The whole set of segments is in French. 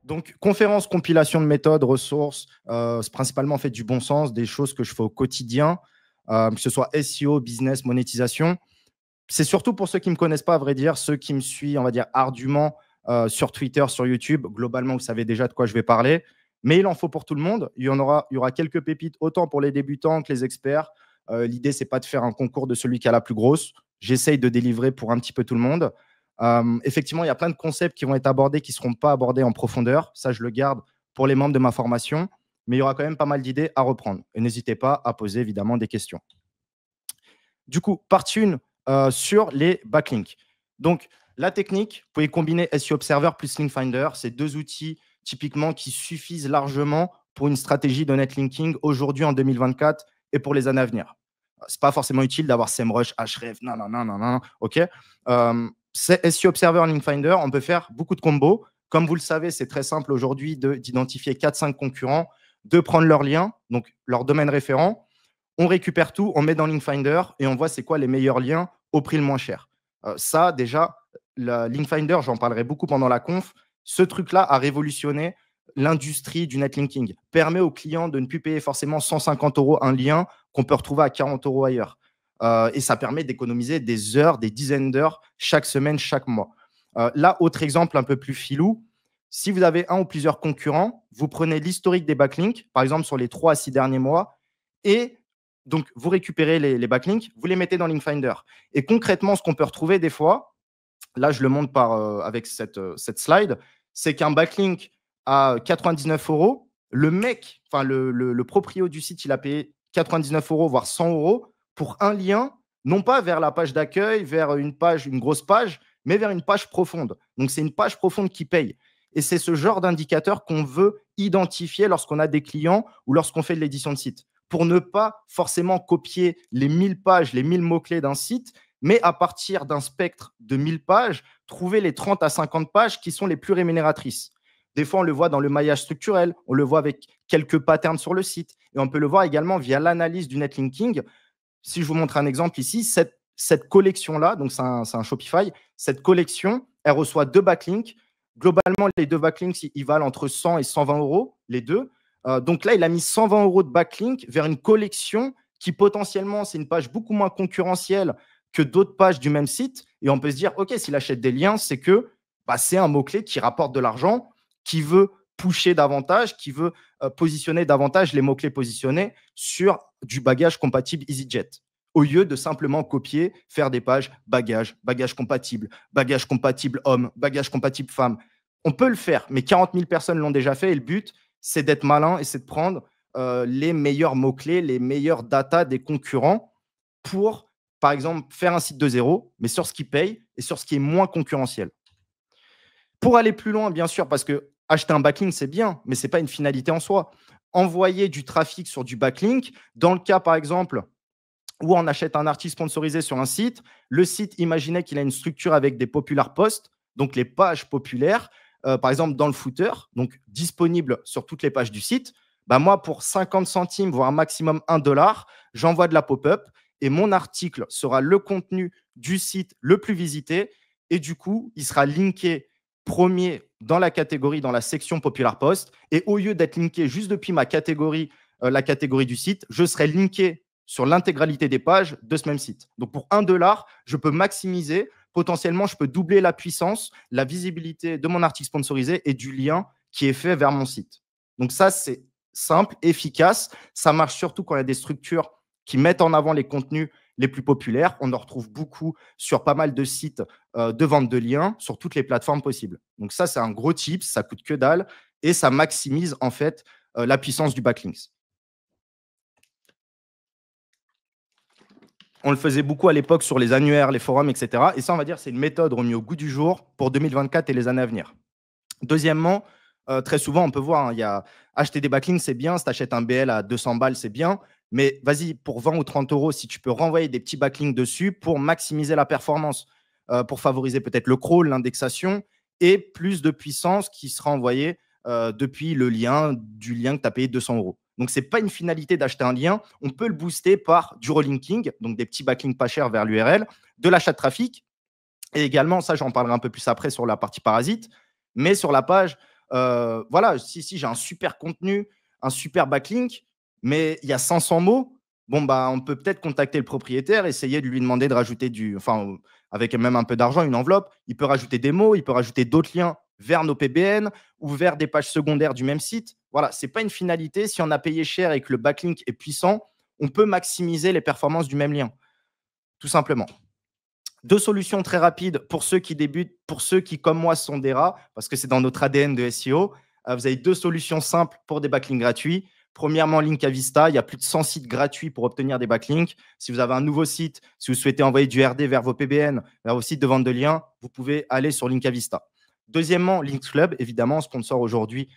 Donc, conférence, compilation de méthodes, ressources, c'est principalement fait du bon sens, des choses que je fais au quotidien, que ce soit SEO, business, monétisation. C'est surtout pour ceux qui ne me connaissent pas, à vrai dire, ceux qui me suivent, on va dire, ardument sur Twitter, sur YouTube. Globalement, vous savez déjà de quoi je vais parler. Mais il en faut pour tout le monde. Il y aura quelques pépites, autant pour les débutants que les experts. L'idée, ce n'est pas de faire un concours de celui qui a la plus grosse. J'essaye de délivrer pour un petit peu tout le monde. Effectivement, il y a plein de concepts qui vont être abordés, qui ne seront pas abordés en profondeur. Ça, je le garde pour les membres de ma formation. Mais il y aura quand même pas mal d'idées à reprendre. Et n'hésitez pas à poser évidemment des questions. Du coup, partie 1 sur les backlinks. Donc, la technique, vous pouvez combiner SEO Observer plus Link Finder. C'est 2 outils typiquement qui suffisent largement pour une stratégie de netlinking aujourd'hui en 2024 et pour les années à venir. Ce n'est pas forcément utile d'avoir SEMrush, Ahref, non. OK. C'est SEO Observer, Link Finder. On peut faire beaucoup de combos. Comme vous le savez, c'est très simple aujourd'hui d'identifier 4-5 concurrents, de prendre leurs liens, donc leur domaine référent. On récupère tout, on met dans Link Finder et on voit c'est quoi les meilleurs liens au prix le moins cher. Ça, déjà, Link Finder, j'en parlerai beaucoup pendant la conf. Ce truc-là a révolutionné l'industrie du netlinking. Permet aux clients de ne plus payer forcément 150 € un lien qu'on peut retrouver à 40 € ailleurs. Et ça permet d'économiser des heures, des dizaines d'heures chaque semaine, chaque mois. Là, autre exemple un peu plus filou. Si vous avez un ou plusieurs concurrents, vous prenez l'historique des backlinks, par exemple sur les 3 à 6 derniers mois, et donc, vous récupérez les backlinks, vous les mettez dans Link Finder. Et concrètement, ce qu'on peut retrouver des fois, là, je le montre avec cette slide, c'est qu'un backlink à 99 €, le mec, enfin le proprio du site, il a payé 99 €, voire 100 € pour un lien, non pas vers la page d'accueil, vers une grosse page, mais vers une page profonde. Donc, c'est une page profonde qui paye. Et c'est ce genre d'indicateur qu'on veut identifier lorsqu'on a des clients ou lorsqu'on fait de l'édition de site, pour ne pas forcément copier les 1000 pages, les 1000 mots-clés d'un site, mais à partir d'un spectre de 1000 pages, trouver les 30 à 50 pages qui sont les plus rémunératrices. Des fois, on le voit dans le maillage structurel, on le voit avec quelques patterns sur le site, et on peut le voir également via l'analyse du netlinking. Si je vous montre un exemple ici, cette collection-là, donc c'est un Shopify, cette collection, elle reçoit 2 backlinks. Globalement, les 2 backlinks, ils valent entre 100 et 120 €, les deux. Donc là, il a mis 120 € de backlink vers une collection qui potentiellement, c'est une page beaucoup moins concurrentielle que d'autres pages du même site. Et on peut se dire, OK, s'il achète des liens, c'est que c'est un mot-clé qui rapporte de l'argent, qui veut pusher davantage, qui veut positionner davantage les mots-clés positionnés sur du bagage compatible EasyJet, au lieu de simplement copier, faire des pages bagage compatible homme, bagage compatible femme. On peut le faire, mais 40 000 personnes l'ont déjà fait et le but, c'est d'être malin et c'est de prendre les meilleurs mots-clés, les meilleures data des concurrents pour, par exemple, faire un site de zéro, mais sur ce qui paye et sur ce qui est moins concurrentiel. Pour aller plus loin, bien sûr, parce que acheter un backlink, c'est bien, mais ce n'est pas une finalité en soi. Envoyer du trafic sur du backlink, dans le cas, par exemple, où on achète un article sponsorisé sur un site, le site, imaginez qu'il a une structure avec des popular posts, donc les pages populaires, par exemple dans le footer, donc disponible sur toutes les pages du site. Moi, pour 50 centimes, voire un maximum 1 $, j'envoie de la pop-up et mon article sera le contenu du site le plus visité et du coup, il sera linké premier dans la catégorie, dans la section popular post. Et au lieu d'être linké juste depuis ma catégorie, la catégorie du site, je serai linké sur l'intégralité des pages de ce même site. Donc, pour 1 $, je peux maximiser. Potentiellement, je peux doubler la puissance, la visibilité de mon article sponsorisé et du lien qui est fait vers mon site. Donc, ça, c'est simple, efficace. Ça marche surtout quand il y a des structures qui mettent en avant les contenus les plus populaires. On en retrouve beaucoup sur pas mal de sites de vente de liens sur toutes les plateformes possibles. Donc, ça, c'est un gros tip. Ça coûte que dalle et ça maximise en fait la puissance du backlinks. On le faisait beaucoup à l'époque sur les annuaires, les forums, etc. Et ça, on va dire, c'est une méthode remise au goût du jour pour 2024 et les années à venir. Deuxièmement, très souvent, on peut voir, il y a acheter des backlinks, c'est bien. Si tu achètes un BL à 200 balles, c'est bien. Mais vas-y, pour 20 ou 30 €, si tu peux renvoyer des petits backlinks dessus pour maximiser la performance, pour favoriser peut-être le crawl, l'indexation et plus de puissance qui sera envoyée depuis le lien que tu as payé 200 €. Donc, ce n'est pas une finalité d'acheter un lien. On peut le booster par du relinking, donc des petits backlinks pas chers vers l'URL, de l'achat de trafic. Et également, ça, j'en parlerai un peu plus après sur la partie parasite. Mais sur la page, Voilà, si j'ai un super contenu, un super backlink, mais il y a 500 mots, bon, bah, on peut peut-être contacter le propriétaire, essayer de lui demander de rajouter enfin, avec même un peu d'argent, une enveloppe. Il peut rajouter des mots, il peut rajouter d'autres liens vers nos PBN ou vers des pages secondaires du même site. Voilà, ce n'est pas une finalité. Si on a payé cher et que le backlink est puissant, on peut maximiser les performances du même lien, tout simplement. Deux solutions très rapides pour ceux qui débutent, pour ceux qui, comme moi, sont des rats, parce que c'est dans notre ADN de SEO. Vous avez deux solutions simples pour des backlinks gratuits. Premièrement, Linkavista, il y a plus de 100 sites gratuits pour obtenir des backlinks. Si vous avez un nouveau site, si vous souhaitez envoyer du RD vers vos PBN, vers vos sites de vente de liens, vous pouvez aller sur Linkavista. Deuxièmement, Links Club, évidemment, sponsor aujourd'hui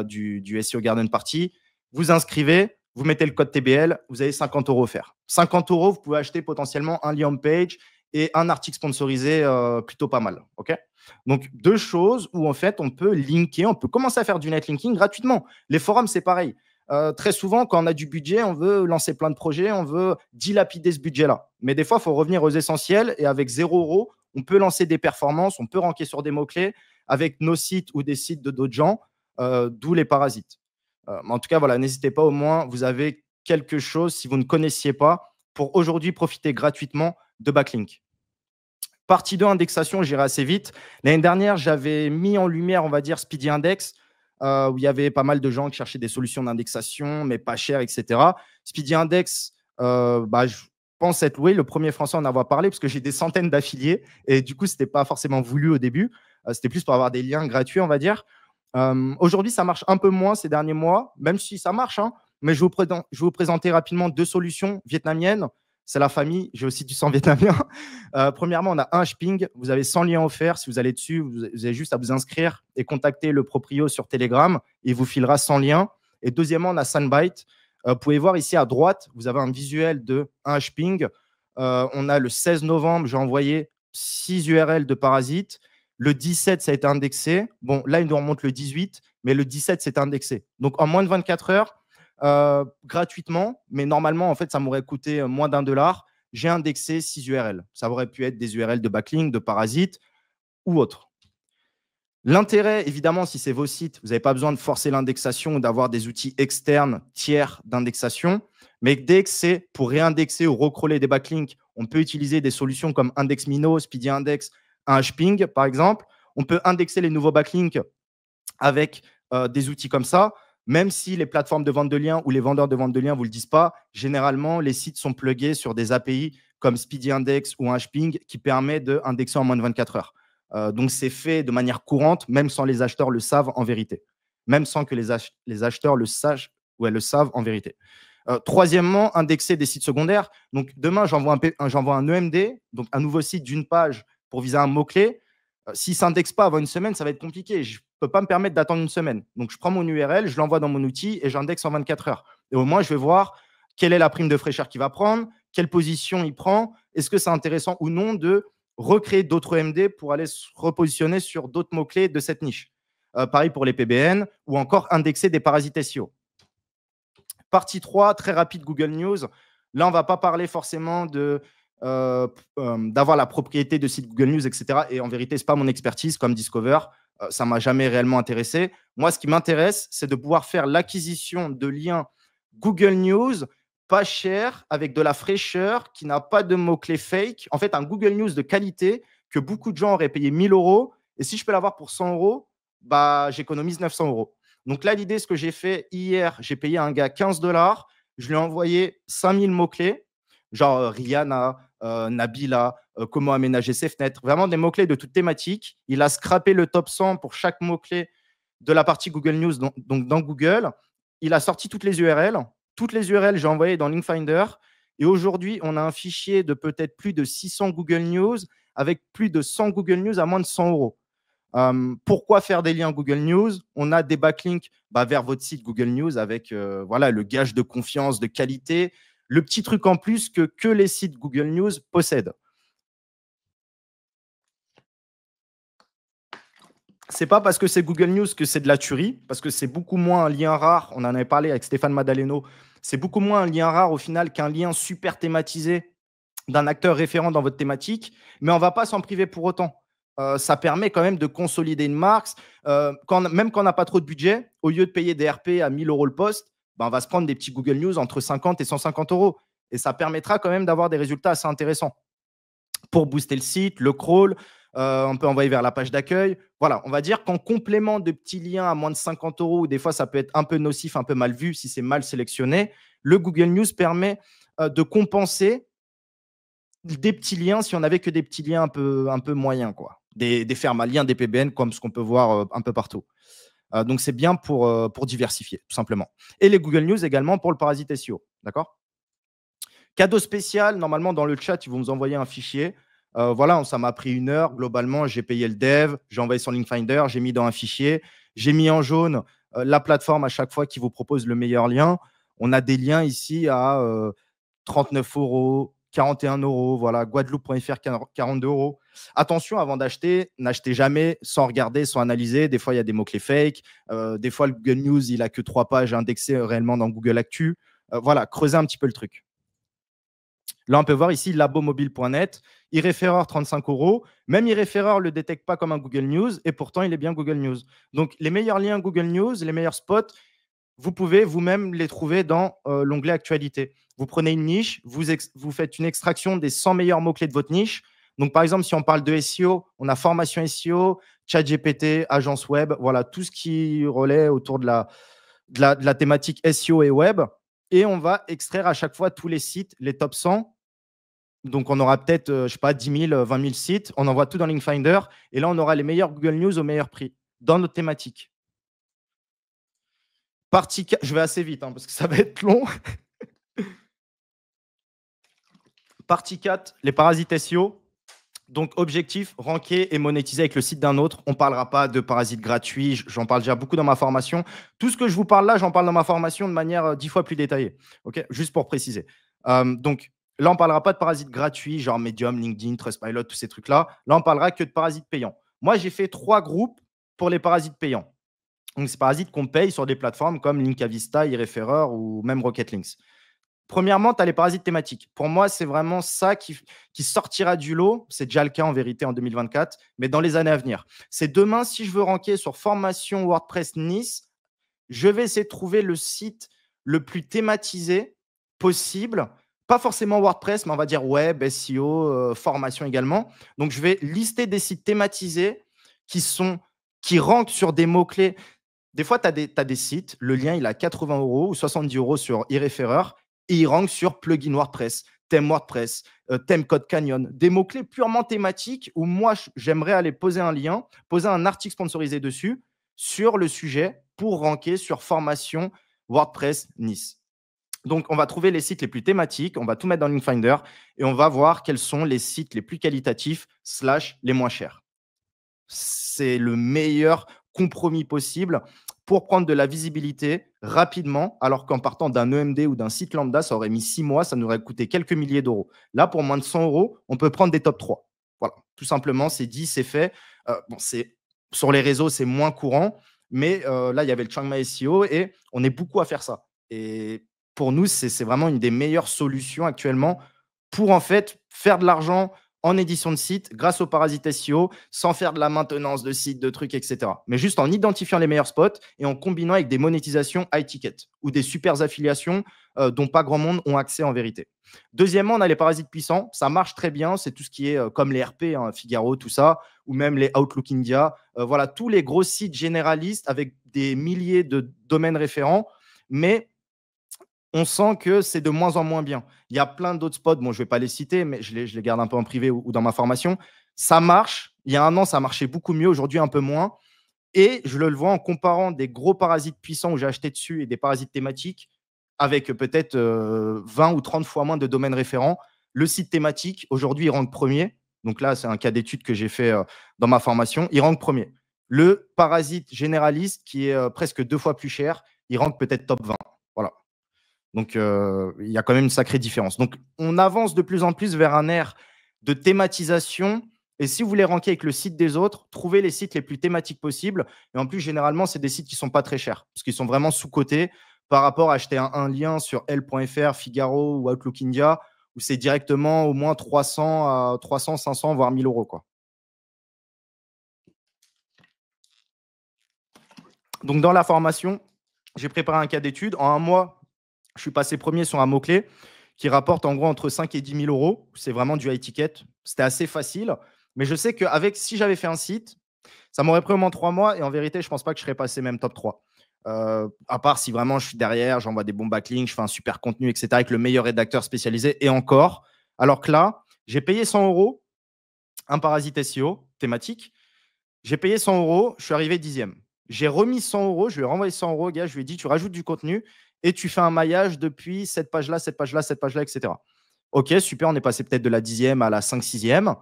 du SEO Garden Party. Vous inscrivez, vous mettez le code TBL, vous avez 50 € offerts. 50 €, vous pouvez acheter potentiellement un lien home-page et un article sponsorisé plutôt pas mal. Okay, donc, deux choses où en fait, on peut linker, on peut commencer à faire du netlinking gratuitement. Les forums, c'est pareil. Très souvent, quand on a du budget, on veut lancer plein de projets, on veut dilapider ce budget-là. Mais des fois, il faut revenir aux essentiels et avec 0 €, on peut lancer des performances, on peut ranker sur des mots-clés avec nos sites ou des sites de d'autres gens, d'où les parasites. En tout cas, voilà, n'hésitez pas, au moins, vous avez quelque chose, si vous ne connaissiez pas, pour aujourd'hui profiter gratuitement de backlink. Partie 2, indexation, j'irai assez vite. L'année dernière, j'avais mis en lumière, on va dire, Speedy Index, où il y avait pas mal de gens qui cherchaient des solutions d'indexation, mais pas chères, etc. Speedy Index, je pense être le premier Français à en avoir parlé, parce que j'ai des centaines d'affiliés, et du coup, ce n'était pas forcément voulu au début. C'était plus pour avoir des liens gratuits, on va dire. Aujourd'hui, ça marche un peu moins ces derniers mois, même si ça marche, hein, mais je vais vous présenter rapidement deux solutions vietnamiennes. C'est la famille, j'ai aussi du sang vietnamien. Premièrement, on a un Hping, vous avez 100 liens offerts. Si vous allez dessus, vous avez juste à vous inscrire et contacter le proprio sur Telegram. Il vous filera 100 liens. Et deuxièmement, on a Sunbyte. Vous pouvez voir ici à droite, vous avez un visuel de un Hping. On a le 16 novembre, j'ai envoyé 6 URL de parasites. Le 17, ça a été indexé. Bon, là, il nous remonte le 18, mais le 17, c'est indexé. Donc, en moins de 24 heures, gratuitement, mais normalement, en fait, ça m'aurait coûté moins d'1 $. J'ai indexé 6 URL. Ça aurait pu être des URL de backlink, de parasites ou autre. L'intérêt, évidemment, si c'est vos sites, vous n'avez pas besoin de forcer l'indexation ou d'avoir des outils externes tiers d'indexation. Mais dès que c'est pour réindexer ou recrawler des backlinks, on peut utiliser des solutions comme IndexMino, Speedy Index, un Hping, par exemple. On peut indexer les nouveaux backlinks avec des outils comme ça. Même si les plateformes de vente de liens ou les vendeurs de vente de liens ne vous le disent pas, généralement, les sites sont pluggés sur des API comme Speedy Index ou un Hping qui permet d'indexer en moins de 24 heures. Donc, c'est fait de manière courante, même sans les acheteurs le savent en vérité. Même sans que les acheteurs le sachent ou elles le savent en vérité. Troisièmement, indexer des sites secondaires. Donc, demain, j'envoie un EMD, donc un nouveau site d'une page pour viser un mot-clé. S'il ne s'indexe pas avant une semaine, ça va être compliqué. Je ne peux pas me permettre d'attendre une semaine. Donc, je prends mon URL, je l'envoie dans mon outil et j'indexe en 24 heures. Et au moins, je vais voir quelle est la prime de fraîcheur qu'il va prendre, quelle position il prend, est-ce que c'est intéressant ou non de recréer d'autres EMD pour aller se repositionner sur d'autres mots-clés de cette niche. Pareil pour les PBN ou encore indexer des parasites SEO. Partie 3, très rapide, Google News. Là, on ne va pas parler forcément d'avoir la propriété de sites Google News, etc. Et en vérité, ce n'est pas mon expertise comme Discover. Ça ne m'a jamais réellement intéressé. Moi, ce qui m'intéresse, c'est de pouvoir faire l'acquisition de liens Google News pas cher, avec de la fraîcheur, qui n'a pas de mots-clés fake. En fait, un Google News de qualité que beaucoup de gens auraient payé 1 000 €. Et si je peux l'avoir pour 100 €, j'économise 900 €. Donc là, l'idée, ce que j'ai fait hier, j'ai payé un gars 15 $. Je lui ai envoyé 5000 mots-clés, genre Rihanna, Nabila, comment aménager ses fenêtres, vraiment des mots-clés de toute thématique. Il a scrappé le top 100 pour chaque mot-clé de la partie Google News, donc dans Google. Il a sorti toutes les URL. Toutes les URL, j'ai envoyé dans Linkfinder. Et aujourd'hui, on a un fichier de peut-être plus de 600 Google News avec plus de 100 Google News à moins de 100 €. Pourquoi faire des liens Google News? On a des backlinks vers votre site Google News avec le gage de confiance, de qualité. Le petit truc en plus que les sites Google News possèdent. C'est pas parce que c'est Google News que c'est de la tuerie, parce que c'est beaucoup moins un lien rare. On en avait parlé avec Stéphane Madaleno. C'est beaucoup moins un lien rare au final qu'un lien super thématisé d'un acteur référent dans votre thématique, mais on ne va pas s'en priver pour autant. ça permet quand même de consolider une marque. Même quand on n'a pas trop de budget, au lieu de payer des RP à 1 000 € le poste, ben, on va se prendre des petits Google News entre 50 et 150 euros. Et ça permettra quand même d'avoir des résultats assez intéressants pour booster le site, le crawl. On peut envoyer vers la page d'accueil. Voilà, on va dire qu'en complément de petits liens à moins de 50 euros, ou des fois ça peut être un peu nocif, un peu mal vu si c'est mal sélectionné, le Google News permet de compenser des petits liens si on n'avait que des petits liens un peu moyens, quoi. Des fermes à liens, des PBN, comme ce qu'on peut voir un peu partout. Donc, c'est bien pour diversifier, tout simplement. Et les Google News également pour le parasite SEO. D'accord. Cadeau spécial, normalement, dans le chat, ils vont vous envoyer un fichier. Voilà, ça m'a pris 1 heure. Globalement, j'ai payé le dev, j'ai envoyé sur Linkfinder, j'ai mis dans un fichier. J'ai mis en jaune la plateforme à chaque fois qui vous propose le meilleur lien. On a des liens ici à 39 €, 41 €, voilà, Guadeloupe.fr, 42 €. Attention, avant d'acheter, n'achetez jamais sans regarder, sans analyser. Des fois, il y a des mots-clés fake. Des fois, le Google News, il a que 3 pages indexées réellement dans Google Actu. Voilà, creusez un petit peu le truc. Là, on peut voir ici labomobile.net, e-référeur 35 €. Même e-référeur ne le détecte pas comme un Google News et pourtant, il est bien Google News. Donc, les meilleurs liens Google News, les meilleurs spots, vous pouvez vous-même les trouver dans l'onglet Actualité. Vous prenez une niche, vous faites une extraction des 100 meilleurs mots-clés de votre niche. Donc, par exemple, si on parle de SEO, on a formation SEO, ChatGPT, agence web, voilà, tout ce qui relaie autour de la thématique SEO et web. Et on va extraire à chaque fois tous les sites, les top 100. Donc, on aura peut-être, je sais pas, 10 000, 20 000 sites. On envoie tout dans Linkfinder. Et là, on aura les meilleurs Google News au meilleur prix dans notre thématique. Je vais assez vite parce que ça va être long. Partie 4, les parasites SEO. Donc, objectif, ranker et monétiser avec le site d'un autre. On ne parlera pas de parasites gratuits. J'en parle déjà beaucoup dans ma formation. Tout ce que je vous parle là, j'en parle dans ma formation de manière 10 fois plus détaillée. Ok, juste pour préciser. Donc, là, on ne parlera pas de parasites gratuits, genre Medium, LinkedIn, Trustpilot, tous ces trucs-là. Là, on parlera que de parasites payants. Moi, j'ai fait 3 groupes pour les parasites payants. Donc, c'est parasites qu'on paye sur des plateformes comme Linkavista, eReferrer ou même Rocketlinks. Premièrement, tu as les parasites thématiques. Pour moi, c'est vraiment ça qui sortira du lot. C'est déjà le cas en vérité en 2024, mais dans les années à venir. C'est demain, si je veux ranker sur formation WordPress Nice, je vais essayer de trouver le site le plus thématisé possible. Pas forcément WordPress, mais on va dire web, SEO, formation également. Donc, je vais lister des sites thématisés qui rankent sur des mots-clés. Des fois, tu as des sites, le lien, il est à 80 € ou 70 € sur eReferrer et il rank sur plugin WordPress, thème WordPress, thème Code Canyon, des mots-clés purement thématiques où moi, j'aimerais aller poser un lien, poser un article sponsorisé dessus sur le sujet pour ranker sur formation WordPress Nice. Donc, on va trouver les sites les plus thématiques, on va tout mettre dans Linkfinder et on va voir quels sont les sites les plus qualitatifs / les moins chers. C'est le meilleur compromis possible pour prendre de la visibilité rapidement, alors qu'en partant d'un EMD ou d'un site lambda, ça aurait mis 6 mois, ça nous aurait coûté quelques milliers d'euros. Là, pour moins de 100 €, on peut prendre des top 3. Voilà, tout simplement, c'est dit, c'est fait. Sur les réseaux, c'est moins courant, mais là, il y avait le Chiang Mai SEO et on est beaucoup à faire ça. Et pour nous, c'est vraiment une des meilleures solutions actuellement pour en fait faire de l'argent en édition de site grâce aux parasites SEO, sans faire de la maintenance de site, de trucs, etc. Mais juste en identifiant les meilleurs spots et en combinant avec des monétisations high ticket ou des super affiliations dont pas grand monde ont accès en vérité. Deuxièmement, on a les parasites puissants. Ça marche très bien. C'est tout ce qui est comme les RP, Figaro, tout ça, ou même les Outlook India. Voilà, tous les gros sites généralistes avec des milliers de domaines référents. Mais on sent que c'est de moins en moins bien. Il y a plein d'autres spots, bon, je ne vais pas les citer, mais je les garde un peu en privé ou dans ma formation. Ça marche. Il y a un an, ça marchait beaucoup mieux. Aujourd'hui, un peu moins. Et je le vois en comparant des gros parasites puissants où j'ai acheté dessus et des parasites thématiques avec peut-être 20 ou 30 fois moins de domaines référents. Le site thématique, aujourd'hui, il rank premier. Donc là, c'est un cas d'étude que j'ai fait dans ma formation. Il rank premier. Le parasite généraliste, qui est presque 2 fois plus cher, il rank peut-être top 20. Voilà. Donc, il y a quand même une sacrée différence. Donc, on avance de plus en plus vers un ère de thématisation. Et si vous voulez ranker avec le site des autres, trouvez les sites les plus thématiques possibles. Et en plus, généralement, c'est des sites qui ne sont pas très chers parce qu'ils sont vraiment sous-cotés par rapport à acheter un lien sur L.fr, Figaro ou Outlook India où c'est directement au moins 300, 500, voire 1 000 €, quoi. Donc, dans la formation, j'ai préparé un cas d'étude. En un mois, je suis passé premier sur un mot-clé qui rapporte en gros entre 5 et 10 000 euros. C'est vraiment du high ticket. C'était assez facile. Mais je sais que si j'avais fait un site, ça m'aurait pris au moins 3 mois. Et en vérité, je ne pense pas que je serais passé même top 3. À part si vraiment je suis derrière, j'envoie des bons backlinks, je fais un super contenu, etc. avec le meilleur rédacteur spécialisé. Et encore. Alors que là, j'ai payé 100 euros un parasite SEO thématique. J'ai payé 100 euros, je suis arrivé 10e. J'ai remis 100 euros, je lui ai renvoyé 100 euros, gars, je lui ai dit, tu rajoutes du contenu et tu fais un maillage depuis cette page-là, cette page-là, cette page-là, etc. Ok, super, on est passé peut-être de la 10e à la 5-6e.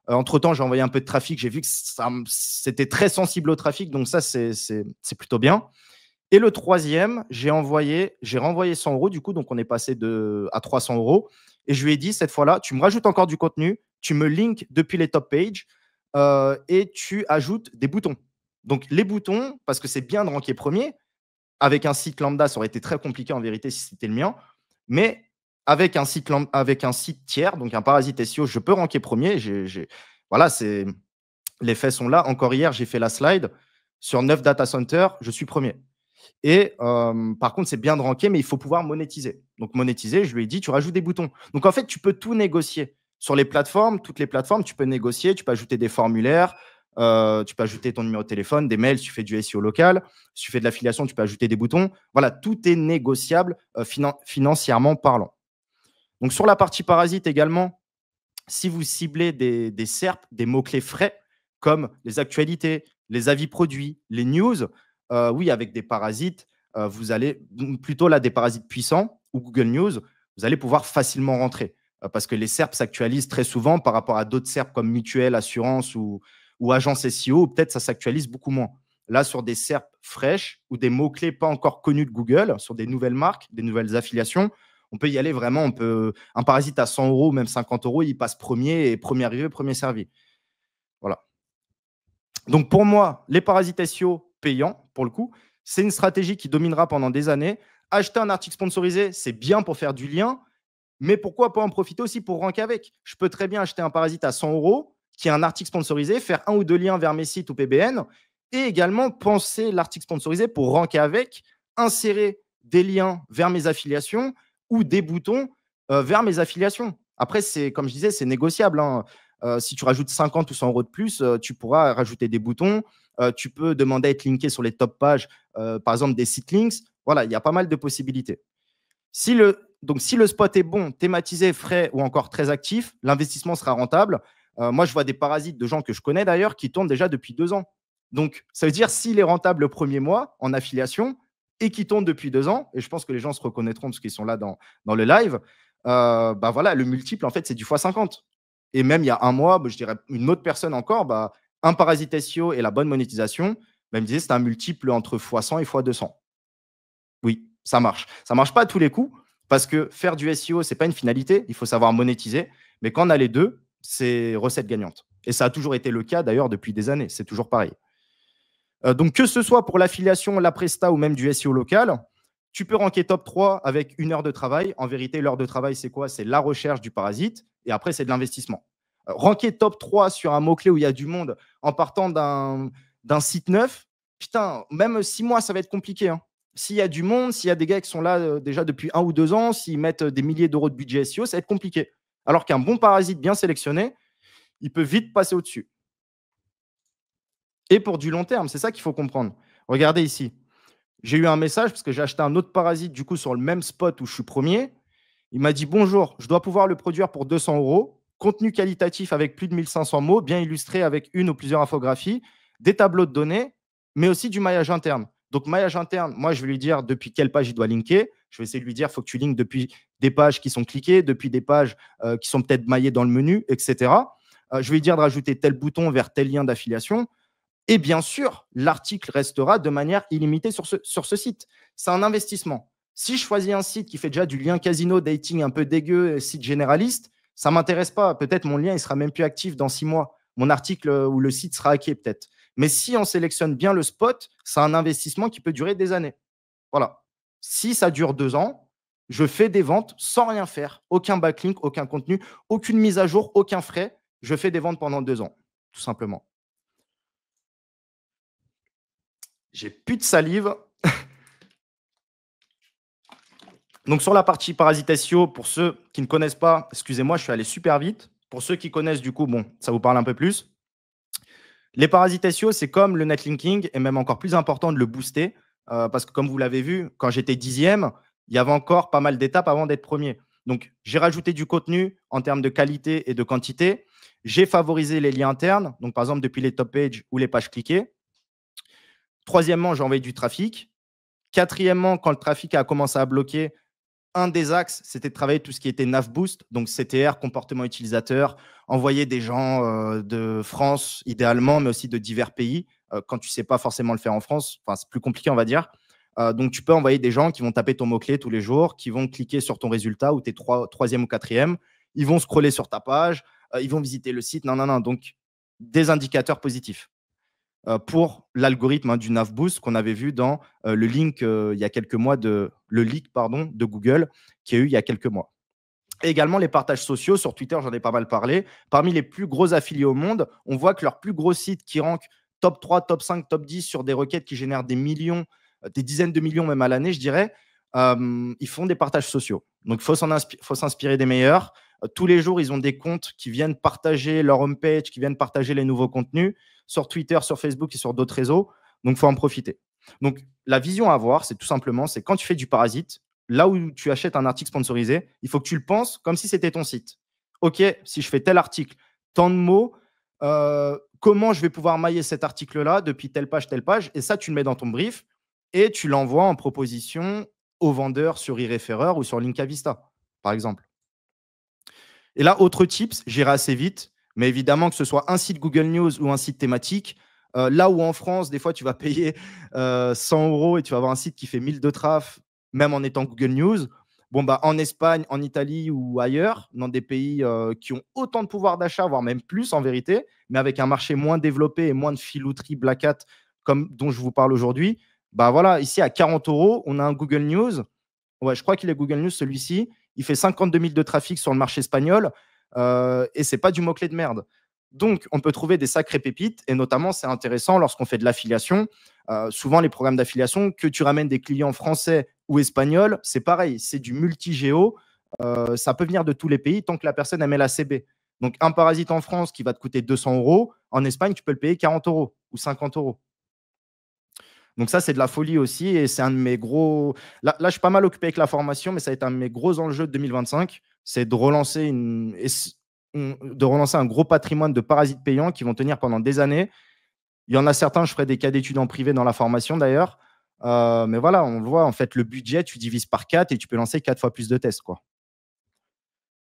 Entre-temps, j'ai envoyé un peu de trafic, j'ai vu que c'était très sensible au trafic, donc ça, c'est plutôt bien. Et le troisième, j'ai renvoyé 100 euros, du coup, donc on est passé à 300 euros. Et je lui ai dit, cette fois-là, tu me rajoutes encore du contenu, tu me links depuis les top pages et tu ajoutes des boutons. Donc, les boutons, parce que c'est bien de ranker premier. Avec un site lambda, ça aurait été très compliqué en vérité si c'était le mien. Mais avec un site tiers, donc un parasite SEO, je peux ranker premier. Voilà, les faits sont là. Encore hier, j'ai fait la slide. Sur 9 data centers, je suis premier. Et par contre, c'est bien de ranker, mais il faut pouvoir monétiser. Donc, monétiser, je lui ai dit, tu rajoutes des boutons. Donc, en fait, tu peux tout négocier. Sur les plateformes, toutes les plateformes, tu peux négocier, tu peux ajouter des formulaires, tu peux ajouter ton numéro de téléphone, des mails, si tu fais du SEO local. Si tu fais de l'affiliation, tu peux ajouter des boutons. Voilà, tout est négociable financièrement parlant. Donc, sur la partie parasite également, si vous ciblez des SERP, des mots-clés frais, comme les actualités, les avis produits, les news, oui, avec des parasites, vous allez plutôt là des parasites puissants ou Google News, vous allez pouvoir facilement rentrer parce que les SERP s'actualisent très souvent par rapport à d'autres SERP comme mutuelle, assurance ou agence SEO. Peut-être ça s'actualise beaucoup moins. Là, sur des SERP fraîches ou des mots-clés pas encore connus de Google, sur des nouvelles marques, des nouvelles affiliations, on peut y aller vraiment. Un parasite à 100 euros, même 50 euros, il passe premier et premier arrivé, premier servi. Voilà. Donc, pour moi, les parasites SEO payants, pour le coup, c'est une stratégie qui dominera pendant des années. Acheter un article sponsorisé, c'est bien pour faire du lien, mais pourquoi pas en profiter aussi pour ranker avec? Je peux très bien acheter un parasite à 100 euros, qui est un article sponsorisé, faire un ou deux liens vers mes sites ou PBN, et également penser l'article sponsorisé pour ranker avec, insérer des liens vers mes affiliations ou des boutons vers mes affiliations. Après, comme je disais, c'est négociable, hein. Si tu rajoutes 50 ou 100 euros de plus, tu pourras rajouter des boutons. Tu peux demander à être linké sur les top pages, par exemple des site links. Voilà, il y a pas mal de possibilités. Donc, si le spot est bon, thématisé, frais ou encore très actif, l'investissement sera rentable. Moi, je vois des parasites de gens que je connais d'ailleurs qui tournent déjà depuis 2 ans. Donc, ça veut dire s'il est rentable le premier mois en affiliation et qui tourne depuis 2 ans, et je pense que les gens se reconnaîtront parce qu'ils sont là dans le live, bah voilà, le multiple, en fait, c'est du x50. Et même il y a un mois, je dirais une autre personne encore, un parasite SEO et la bonne monétisation, me disait c'est un multiple entre x100 et x200. Oui, ça marche. Ça ne marche pas à tous les coups parce que faire du SEO, ce n'est pas une finalité. Il faut savoir monétiser. Mais quand on a les deux, c'est recette gagnante. Et ça a toujours été le cas d'ailleurs depuis des années. C'est toujours pareil. Donc, que ce soit pour l'affiliation, la presta ou même du SEO local, tu peux ranker top 3 avec 1 heure de travail. En vérité, l'heure de travail, c'est quoi? C'est la recherche du parasite et après, c'est de l'investissement. Ranker top 3 sur un mot-clé où il y a du monde en partant d'un site neuf, putain, même 6 mois, ça va être compliqué, hein. S'il y a du monde, s'il y a des gars qui sont là déjà depuis 1 ou 2 ans, s'ils mettent des milliers d'euros de budget SEO, ça va être compliqué. Alors qu'un bon parasite bien sélectionné, il peut vite passer au-dessus. Et pour du long terme, c'est ça qu'il faut comprendre. Regardez ici. J'ai eu un message parce que j'ai acheté un autre parasite du coup sur le même spot où je suis premier. Il m'a dit bonjour, je dois pouvoir le produire pour 200 euros. Contenu qualitatif avec plus de 1500 mots, bien illustré avec une ou plusieurs infographies, des tableaux de données, mais aussi du maillage interne. Donc, maillage interne, moi, je vais lui dire depuis quelle page il doit linker. Je vais essayer de lui dire il faut que tu linkes depuis des pages qui sont cliquées, depuis des pages qui sont peut-être maillées dans le menu, etc. Je vais lui dire de rajouter tel bouton vers tel lien d'affiliation. Et bien sûr, l'article restera de manière illimitée sur ce site. C'est un investissement. Si je choisis un site qui fait déjà du lien casino, dating un peu dégueu, site généraliste, ça ne m'intéresse pas. Peut-être mon lien ne sera même plus actif dans 6 mois. Mon article ou le site sera hacké peut-être. Mais si on sélectionne bien le spot, c'est un investissement qui peut durer des années. Voilà. Si ça dure 2 ans, je fais des ventes sans rien faire. Aucun backlink, aucun contenu, aucune mise à jour, aucun frais. Je fais des ventes pendant 2 ans, tout simplement. J'ai plus de salive. Donc, sur la partie parasites SEO, pour ceux qui ne connaissent pas, excusez-moi, je suis allé super vite. Pour ceux qui connaissent, du coup, bon, ça vous parle un peu plus. Les parasites SEO, c'est comme le netlinking, et même encore plus important de le booster, parce que comme vous l'avez vu, quand j'étais 10e, il y avait encore pas mal d'étapes avant d'être premier. Donc, j'ai rajouté du contenu en termes de qualité et de quantité. J'ai favorisé les liens internes, donc par exemple depuis les top pages ou les pages cliquées. Troisièmement, j'ai envoyé du trafic. Quatrièmement, quand le trafic a commencé à bloquer, un des axes, c'était de travailler tout ce qui était nav boost, donc CTR, comportement utilisateur, envoyer des gens de France idéalement, mais aussi de divers pays. Quand tu ne sais pas forcément le faire en France, enfin, c'est plus compliqué, on va dire. Donc, tu peux envoyer des gens qui vont taper ton mot-clé tous les jours, qui vont cliquer sur ton résultat ou tes troisième ou quatrième. Ils vont scroller sur ta page, ils vont visiter le site. Non, non, non. Donc, des indicateurs positifs pour l'algorithme du NavBoost qu'on avait vu dans le link il y a quelques mois le leak pardon, de Google qui a eu il y a quelques mois. Et également les partages sociaux sur Twitter, j'en ai pas mal parlé. Parmi les plus gros affiliés au monde, on voit que leurs plus gros sites qui rankent top 3, top 5, top 10 sur des requêtes qui génèrent des millions, des dizaines de millions même à l'année, je dirais, ils font des partages sociaux. Donc, il faut s'inspirer des meilleurs. Tous les jours, ils ont des comptes qui viennent partager leur homepage, qui viennent partager les nouveaux contenus sur Twitter, sur Facebook et sur d'autres réseaux. Donc, il faut en profiter. Donc, la vision à avoir, c'est tout simplement, c'est quand tu fais du parasite, là où tu achètes un article sponsorisé, il faut que tu le penses comme si c'était ton site. OK, si je fais tel article, tant de mots, comment je vais pouvoir mailler cet article-là depuis telle page, et ça, tu le mets dans ton brief et tu l'envoies en proposition aux vendeurs sur eReferrer ou sur Linkavista, par exemple. Et là, autre tips, j'irai assez vite, mais évidemment que ce soit un site Google News ou un site thématique, là où en France, des fois, tu vas payer 100 € et tu vas avoir un site qui fait 1000 de traf, même en étant Google News. Bon, bah, en Espagne, en Italie ou ailleurs, dans des pays qui ont autant de pouvoir d'achat, voire même plus en vérité, mais avec un marché moins développé et moins de filouterie black hat comme dont je vous parle aujourd'hui, bah voilà, ici à 40 €, on a un Google News. Ouais, je crois qu'il est Google News celui-ci. Il fait 52 000 de trafic sur le marché espagnol et c'est pas du mot-clé de merde. Donc, on peut trouver des sacrées pépites et notamment, c'est intéressant lorsqu'on fait de l'affiliation. Souvent, les programmes d'affiliation, que tu ramènes des clients français ou espagnols, c'est pareil, c'est du multi-géo. Ça peut venir de tous les pays tant que la personne aime la CB. Donc, un parasite en France qui va te coûter 200 €, en Espagne, tu peux le payer 40 € ou 50 €. Donc ça, c'est de la folie aussi et c'est un de mes gros. Là, je suis pas mal occupé avec la formation, mais ça va être un de mes gros enjeux de 2025, c'est de relancer un gros patrimoine de parasites payants qui vont tenir pendant des années. Il y en a certains, je ferai des cas d'études en privé dans la formation d'ailleurs. Mais voilà, on le voit, en fait, le budget, tu divises par 4 et tu peux lancer 4 fois plus de tests, quoi.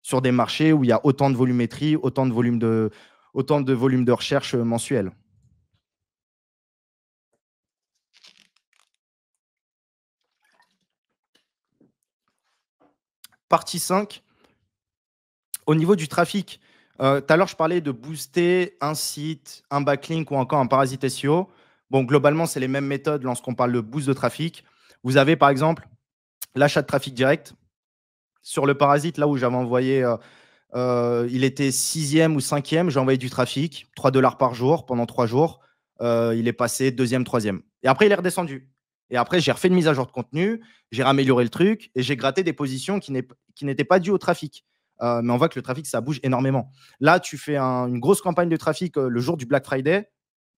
Sur des marchés où il y a autant de volumétrie, autant de volume de recherche mensuel. Partie 5, au niveau du trafic. Tout à l'heure, je parlais de booster un site, un backlink ou encore un parasite SEO. Bon, globalement, c'est les mêmes méthodes lorsqu'on parle de boost de trafic. Vous avez par exemple l'achat de trafic direct. Sur le parasite, là où j'avais envoyé, il était 6e ou 5e, j'ai envoyé du trafic, 3 $ par jour pendant 3 jours. Il est passé 2e, 3e. Et après, il est redescendu. Et après, j'ai refait une mise à jour de contenu, j'ai ramélioré le truc et j'ai gratté des positions qui n'étaient pas dues au trafic. Mais on voit que le trafic, ça bouge énormément. Là, tu fais une grosse campagne de trafic le jour du Black Friday.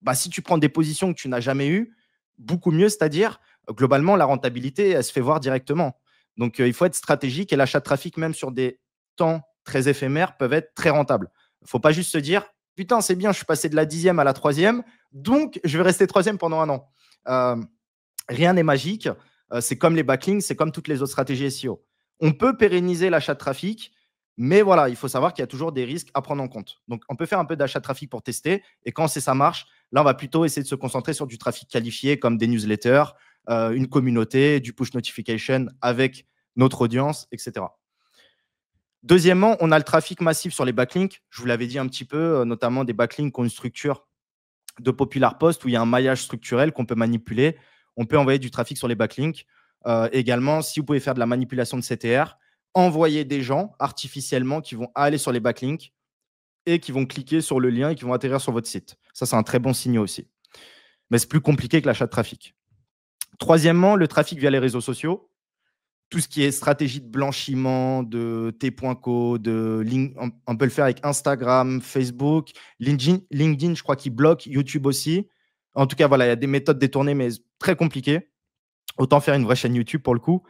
Bah, si tu prends des positions que tu n'as jamais eues, beaucoup mieux, c'est-à-dire, globalement, la rentabilité, elle se fait voir directement. Donc, il faut être stratégique et l'achat de trafic, même sur des temps très éphémères, peuvent être très rentables. Il ne faut pas juste se dire, putain, c'est bien, je suis passé de la 10e à la 3e, donc je vais rester 3e pendant un an. Rien n'est magique. C'est comme les backlinks, c'est comme toutes les autres stratégies SEO. On peut pérenniser l'achat de trafic, mais voilà, il faut savoir qu'il y a toujours des risques à prendre en compte. Donc, on peut faire un peu d'achat de trafic pour tester. Et quand ça marche, là, on va plutôt essayer de se concentrer sur du trafic qualifié comme des newsletters, une communauté, du push notification avec notre audience, etc. Deuxièmement, on a le trafic massif sur les backlinks. Je vous l'avais dit un petit peu, notamment des backlinks qui ont une structure de popular post où il y a un maillage structurel qu'on peut manipuler. On peut envoyer du trafic sur les backlinks. Également, si vous pouvez faire de la manipulation de CTR, envoyer des gens artificiellement qui vont aller sur les backlinks et qui vont cliquer sur le lien et qui vont atterrir sur votre site. Ça, c'est un très bon signe aussi. Mais c'est plus compliqué que l'achat de trafic. Troisièmement, le trafic via les réseaux sociaux. Tout ce qui est stratégie de blanchiment, de T.co, on peut le faire avec Instagram, Facebook, LinkedIn, je crois qu'il bloque, YouTube aussi. En tout cas, voilà, il y a des méthodes détournées, mais très compliquées. Autant faire une vraie chaîne YouTube pour le coup.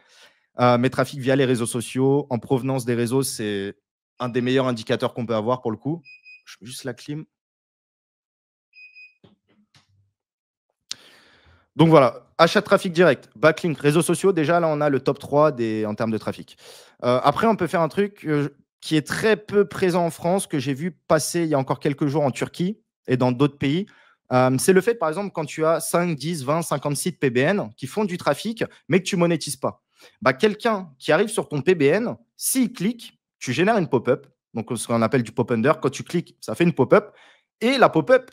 Mais trafic via les réseaux sociaux, en provenance des réseaux, c'est un des meilleurs indicateurs qu'on peut avoir pour le coup. Je mets juste la clim. Donc voilà, achat de trafic direct, backlink, réseaux sociaux. Déjà, là, on a le top 3 en termes de trafic. Après, on peut faire un truc qui est très peu présent en France, que j'ai vu passer il y a encore quelques jours en Turquie et dans d'autres pays. C'est le fait, par exemple, quand tu as 5, 10, 20, 50 sites PBN qui font du trafic, mais que tu monétises pas. Bah, quelqu'un qui arrive sur ton PBN, s'il clique, tu génères une pop-up. Donc, ce qu'on appelle du pop-under. Quand tu cliques, ça fait une pop-up. Et la pop-up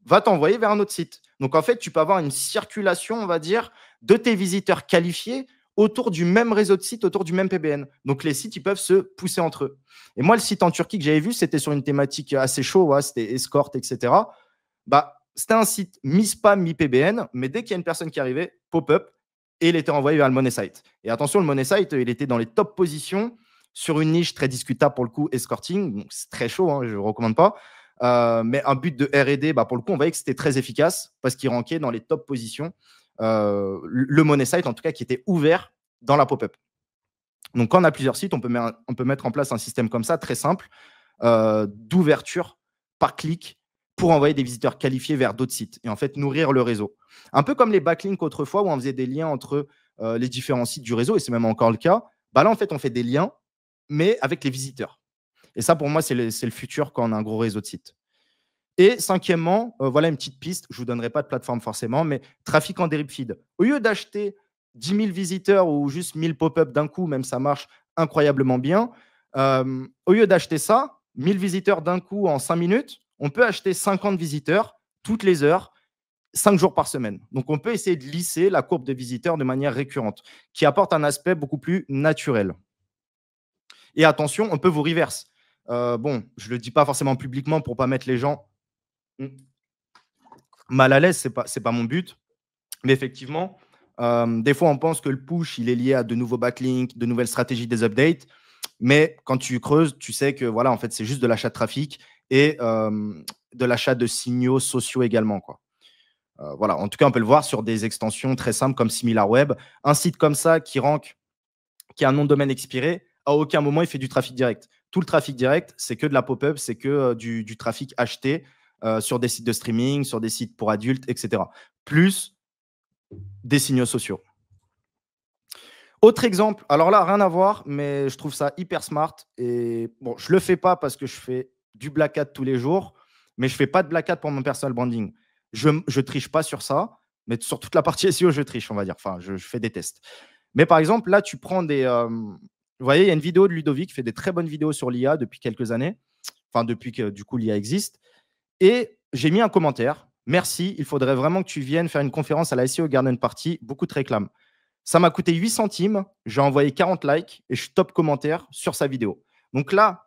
va t'envoyer vers un autre site. Donc, en fait, tu peux avoir une circulation, on va dire, de tes visiteurs qualifiés autour du même réseau de sites, autour du même PBN. Donc, les sites, ils peuvent se pousser entre eux. Et moi, le site en Turquie que j'avais vu, c'était sur une thématique assez chaud, ouais, c'était escort, etc. Bah, c'était un site mi-spam, mi-PBN, mais dès qu'il y a une personne qui arrivait, pop-up, et il était envoyé vers le Money Site. Et attention, le Money Site, il était dans les top positions sur une niche très discutable pour le coup, escorting. Donc, c'est très chaud, hein, je ne recommande pas. Mais un but de R&D, bah, pour le coup, on voyait que c'était très efficace parce qu'il rankait dans les top positions. Le Money Site, en tout cas, qui était ouvert dans la pop-up. Donc, quand on a plusieurs sites, on peut mettre en place un système comme ça, très simple, d'ouverture par clic pour envoyer des visiteurs qualifiés vers d'autres sites et en fait nourrir le réseau. Un peu comme les backlinks autrefois où on faisait des liens entre les différents sites du réseau, et c'est même encore le cas. Bah là, en fait, on fait des liens, mais avec les visiteurs. Et ça, pour moi, c'est le futur quand on a un gros réseau de sites. Et cinquièmement, voilà une petite piste. Je ne vous donnerai pas de plateforme forcément, mais trafic en drip feed. Au lieu d'acheter 10 000 visiteurs ou juste 1000 pop-up d'un coup, même ça marche incroyablement bien, au lieu d'acheter ça, 1000 visiteurs d'un coup en 5 minutes, on peut acheter 50 visiteurs toutes les heures, 5 jours par semaine. Donc, on peut essayer de lisser la courbe de visiteurs de manière récurrente, qui apporte un aspect beaucoup plus naturel. Et attention, on peut vous reverse. Bon, je ne le dis pas forcément publiquement pour ne pas mettre les gens mal à l'aise, c'est pas mon but. Mais effectivement, des fois, on pense que le push, il est lié à de nouveaux backlinks, de nouvelles stratégies, des updates. Mais quand tu creuses, tu sais que voilà, en fait, c'est juste de l'achat de trafic et de l'achat de signaux sociaux également, quoi. Voilà, en tout cas, on peut le voir sur des extensions très simples comme SimilarWeb. Un site comme ça qui rank, qui a un nom de domaine expiré, à aucun moment il fait du trafic direct. Tout le trafic direct, c'est que de la pop-up, c'est que du trafic acheté sur des sites de streaming, sur des sites pour adultes, etc. Plus des signaux sociaux. Autre exemple, alors là, rien à voir, mais je trouve ça hyper smart. Et bon, je ne le fais pas parce que je fais du black hat tous les jours, mais je ne fais pas de black hat pour mon personal branding. Je ne triche pas sur ça, mais sur toute la partie SEO, je triche, on va dire. Enfin, je fais des tests. Mais par exemple, là, tu prends des. Vous voyez, il y a une vidéo de Ludovic qui fait des très bonnes vidéos sur l'IA depuis quelques années. Enfin, depuis que du coup l'IA existe. Et j'ai mis un commentaire. Merci, il faudrait vraiment que tu viennes faire une conférence à la SEO Garden Party. Beaucoup de réclames. Ça m'a coûté 8 centimes. J'ai envoyé 40 likes et je suis top commentaire sur sa vidéo. Donc là,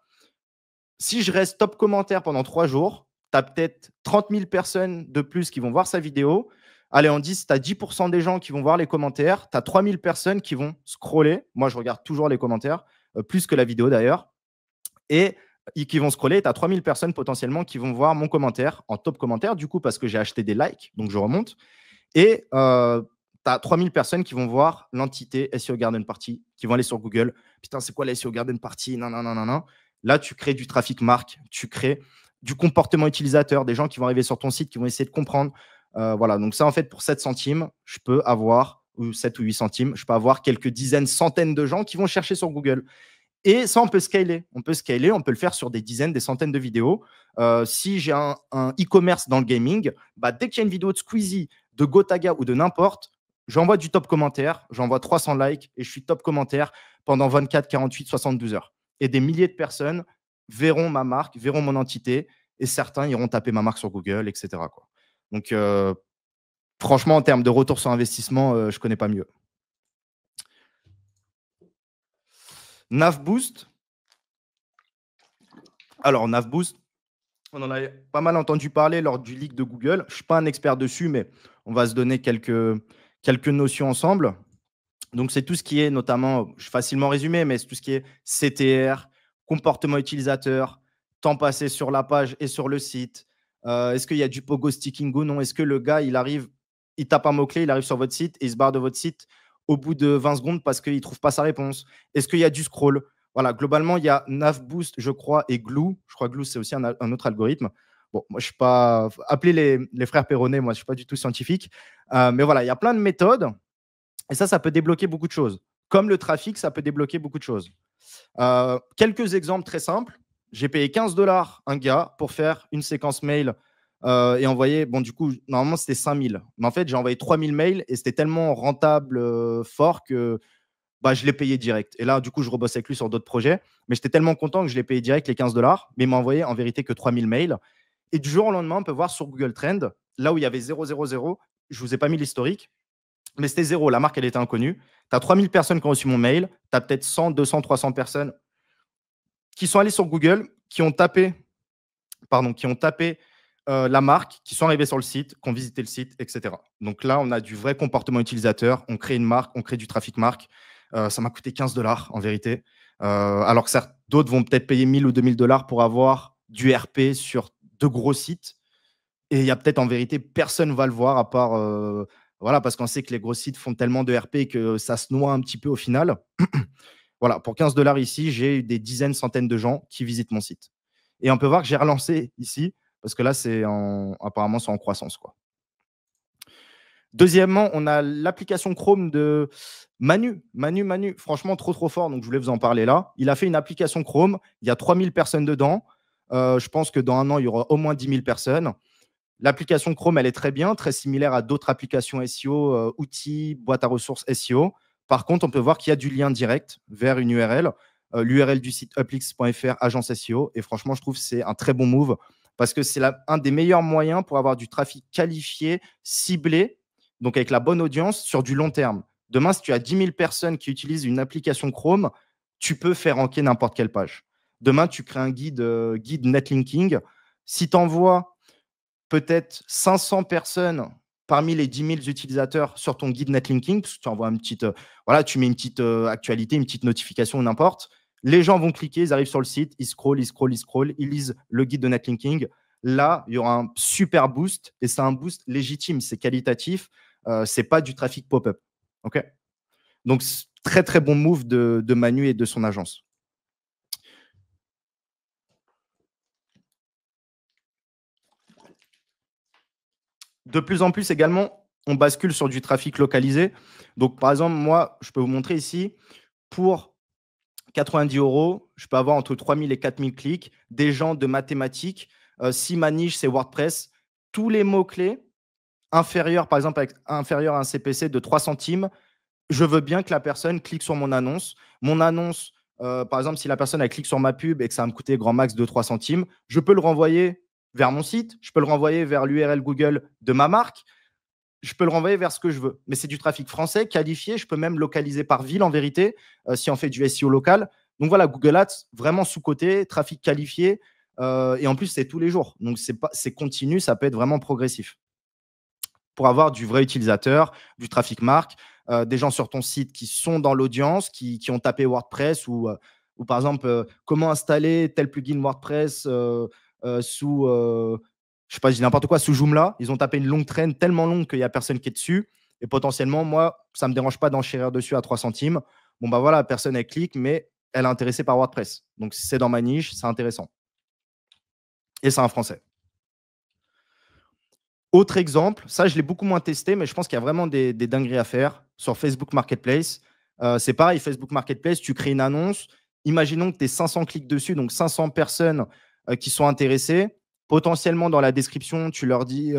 si je reste top commentaire pendant 3 jours, tu as peut-être 30 000 personnes de plus qui vont voir sa vidéo. Allez, on dit, tu as 10% des gens qui vont voir les commentaires. Tu as 3 000 personnes qui vont scroller. Moi, je regarde toujours les commentaires, plus que la vidéo d'ailleurs. Et qui vont scroller. Tu as 3 000 personnes potentiellement qui vont voir mon commentaire en top commentaire, du coup, parce que j'ai acheté des likes. Donc, je remonte. Et tu as 3 000 personnes qui vont voir l'entité SEO Garden Party, qui vont aller sur Google. Putain, c'est quoi la SEO Garden Party? Non, non, non, non, non. Là, tu crées du trafic marque, tu crées du comportement utilisateur, des gens qui vont arriver sur ton site, qui vont essayer de comprendre. Voilà, donc ça, en fait, pour 7 centimes, je peux avoir, ou 7 ou 8 centimes, je peux avoir quelques dizaines, centaines de gens qui vont chercher sur Google. Et ça, on peut scaler. On peut scaler, on peut le faire sur des dizaines, des centaines de vidéos. Si j'ai un e-commerce dans le gaming, bah, dès qu'il y a une vidéo de Squeezie, de Gotaga ou de n'importe, j'envoie du top commentaire, j'envoie 300 likes et je suis top commentaire pendant 24, 48, 72 heures. Et des milliers de personnes verront ma marque, verront mon entité et certains iront taper ma marque sur Google, etc., quoi. Donc, franchement, en termes de retour sur investissement, je ne connais pas mieux. NavBoost. Alors, NavBoost, on en a pas mal entendu parler lors du leak de Google. Je ne suis pas un expert dessus, mais on va se donner quelques quelques notions ensemble. Donc, c'est tout ce qui est notamment, facilement résumé, mais c'est tout ce qui est CTR, comportement utilisateur, temps passé sur la page et sur le site. Est-ce qu'il y a du pogo sticking ou non? Est-ce que le gars, il arrive, il tape un mot-clé, il arrive sur votre site et il se barre de votre site au bout de 20 secondes parce qu'il ne trouve pas sa réponse? Est-ce qu'il y a du scroll? Voilà, globalement, il y a Navboost, je crois, et Glue. Je crois que Glue, c'est aussi un autre algorithme. Bon, moi, je ne suis pas. Appelez les frères Perronnet, moi, je ne suis pas du tout scientifique. Mais voilà, il y a plein de méthodes. Et ça peut débloquer beaucoup de choses. Comme le trafic, ça peut débloquer beaucoup de choses. Quelques exemples très simples. J'ai payé 15 dollars un gars pour faire une séquence mail et envoyer. Bon, du coup, normalement, c'était 5000. Mais en fait, j'ai envoyé 3000 mails et c'était tellement rentable, fort que bah, je l'ai payé direct. Et là, du coup, je rebosse avec lui sur d'autres projets. Mais j'étais tellement content que je l'ai payé direct les 15 dollars. Mais il m'a envoyé en vérité que 3000 mails. Et du jour au lendemain, on peut voir sur Google Trend, là où il y avait 000, je ne vous ai pas mis l'historique, mais c'était zéro. La marque, elle était inconnue. Tu as 3000 personnes qui ont reçu mon mail. Tu as peut-être 100, 200, 300 personnes qui sont allées sur Google, qui ont tapé, la marque, qui sont arrivées sur le site, qui ont visité le site, etc. Donc là, on a du vrai comportement utilisateur. On crée une marque, on crée du trafic marque. Ça m'a coûté 15 dollars en vérité. Alors que certes, d'autres vont peut-être payer 1000 ou 2000 dollars pour avoir du RP sur de gros sites. Et il y a peut-être en vérité, personne ne va le voir à part. Voilà, parce qu'on sait que les gros sites font tellement de RP que ça se noie un petit peu au final. Voilà, pour 15 dollars ici, j'ai eu des dizaines, centaines de gens qui visitent mon site. Et on peut voir que j'ai relancé ici, parce que là, apparemment, c'est en croissance, quoi. Deuxièmement, on a l'application Chrome de Manu. Manu, franchement, trop, trop fort. Donc, je voulais vous en parler là. Il a fait une application Chrome. Il y a 3000 personnes dedans. Je pense que dans un an, il y aura au moins 10 000 personnes. L'application Chrome, elle est très bien, très similaire à d'autres applications SEO, outils, boîte à ressources SEO. Par contre, on peut voir qu'il y a du lien direct vers une URL, l'URL du site uplix.fr, agence SEO. Et franchement, je trouve que c'est un très bon move parce que c'est un des meilleurs moyens pour avoir du trafic qualifié, ciblé, donc avec la bonne audience sur du long terme. Demain, si tu as 10 000 personnes qui utilisent une application Chrome, tu peux faire ranker n'importe quelle page. Demain, tu crées un guide netlinking. Si tu envoies peut-être 500 personnes parmi les 10 000 utilisateurs sur ton guide netlinking, parce que tu envoies voilà, tu mets une petite actualité, une petite notification ou n'importe. Les gens vont cliquer, ils arrivent sur le site, ils scrollent, ils lisent le guide de netlinking. Là, il y aura un super boost et c'est un boost légitime, c'est qualitatif, c'est pas du trafic pop-up. Ok. Donc, très très bon move de Manu et de son agence. De plus en plus également, on bascule sur du trafic localisé. Donc, par exemple, moi, je peux vous montrer ici, pour 90 €, je peux avoir entre 3000 et 4000 clics, des gens de mathématiques. Si ma niche, c'est WordPress, tous les mots-clés inférieurs, par exemple, inférieurs à un CPC de 3 centimes, je veux bien que la personne clique sur mon annonce. Mon annonce, par exemple, si la personne elle clique sur ma pub et que ça va me coûter grand max 2-3 centimes, je peux le renvoyer vers mon site, je peux le renvoyer vers l'URL Google de ma marque, je peux le renvoyer vers ce que je veux. Mais c'est du trafic français, qualifié. Je peux même localiser par ville, en vérité, si on fait du SEO local. Donc voilà, Google Ads, vraiment sous-coté, trafic qualifié. Et en plus, c'est tous les jours. Donc, c'est continu, ça peut être vraiment progressif. Pour avoir du vrai utilisateur, du trafic marque, des gens sur ton site qui sont dans l'audience, qui ont tapé WordPress ou par exemple, comment installer tel plugin WordPress sous, je sais pas, je dis n'importe quoi, sous Joomla. Ils ont tapé une longue traîne tellement longue qu'il n'y a personne qui est dessus. Et potentiellement, moi, ça ne me dérange pas d'enchérir dessus à 3 centimes. Bon, bah voilà, personne, elle clique, mais elle est intéressée par WordPress. Donc, si c'est dans ma niche, c'est intéressant. Et c'est un français. Autre exemple, ça, je l'ai beaucoup moins testé, mais je pense qu'il y a vraiment des dingueries à faire sur Facebook Marketplace. C'est pareil, Facebook Marketplace, tu crées une annonce. Imaginons que tu aies 500 clics dessus, donc 500 personnes qui sont intéressées. Potentiellement, dans la description, tu leur dis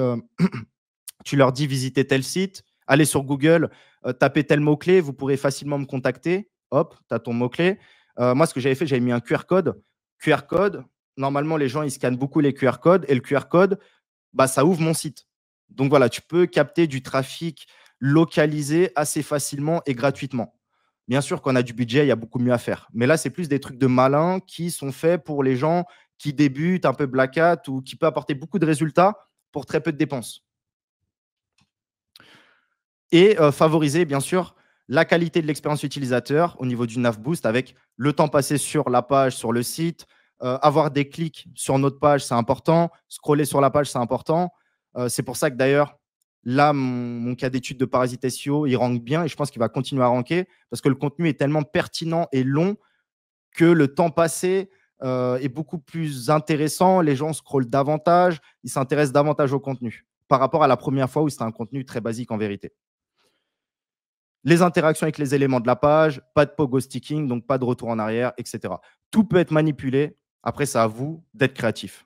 visitez tel site, allez sur Google, tapez tel mot-clé, vous pourrez facilement me contacter. Hop, tu as ton mot-clé. Moi, ce que j'avais fait, j'avais mis un QR code. QR code, normalement, les gens, ils scannent beaucoup les QR codes et le QR code, bah, ça ouvre mon site. Donc voilà, tu peux capter du trafic localisé assez facilement et gratuitement. Bien sûr, quand on a du budget, il y a beaucoup mieux à faire. Mais là, c'est plus des trucs de malin qui sont faits pour les gens qui débutent, un peu black hat ou qui peuvent apporter beaucoup de résultats pour très peu de dépenses. Et favoriser, bien sûr, la qualité de l'expérience utilisateur au niveau du nav boost avec le temps passé sur la page, sur le site, avoir des clics sur notre page, c'est important. Scroller sur la page, c'est important. C'est pour ça que d'ailleurs, là, mon cas d'étude de Parasite SEO, il rank bien et je pense qu'il va continuer à ranker parce que le contenu est tellement pertinent et long que le temps passé est beaucoup plus intéressant. Les gens scrollent davantage, ils s'intéressent davantage au contenu par rapport à la première fois où c'était un contenu très basique en vérité. Les interactions avec les éléments de la page, pas de pogo sticking, donc pas de retour en arrière, etc. Tout peut être manipulé. Après, c'est à vous d'être créatif.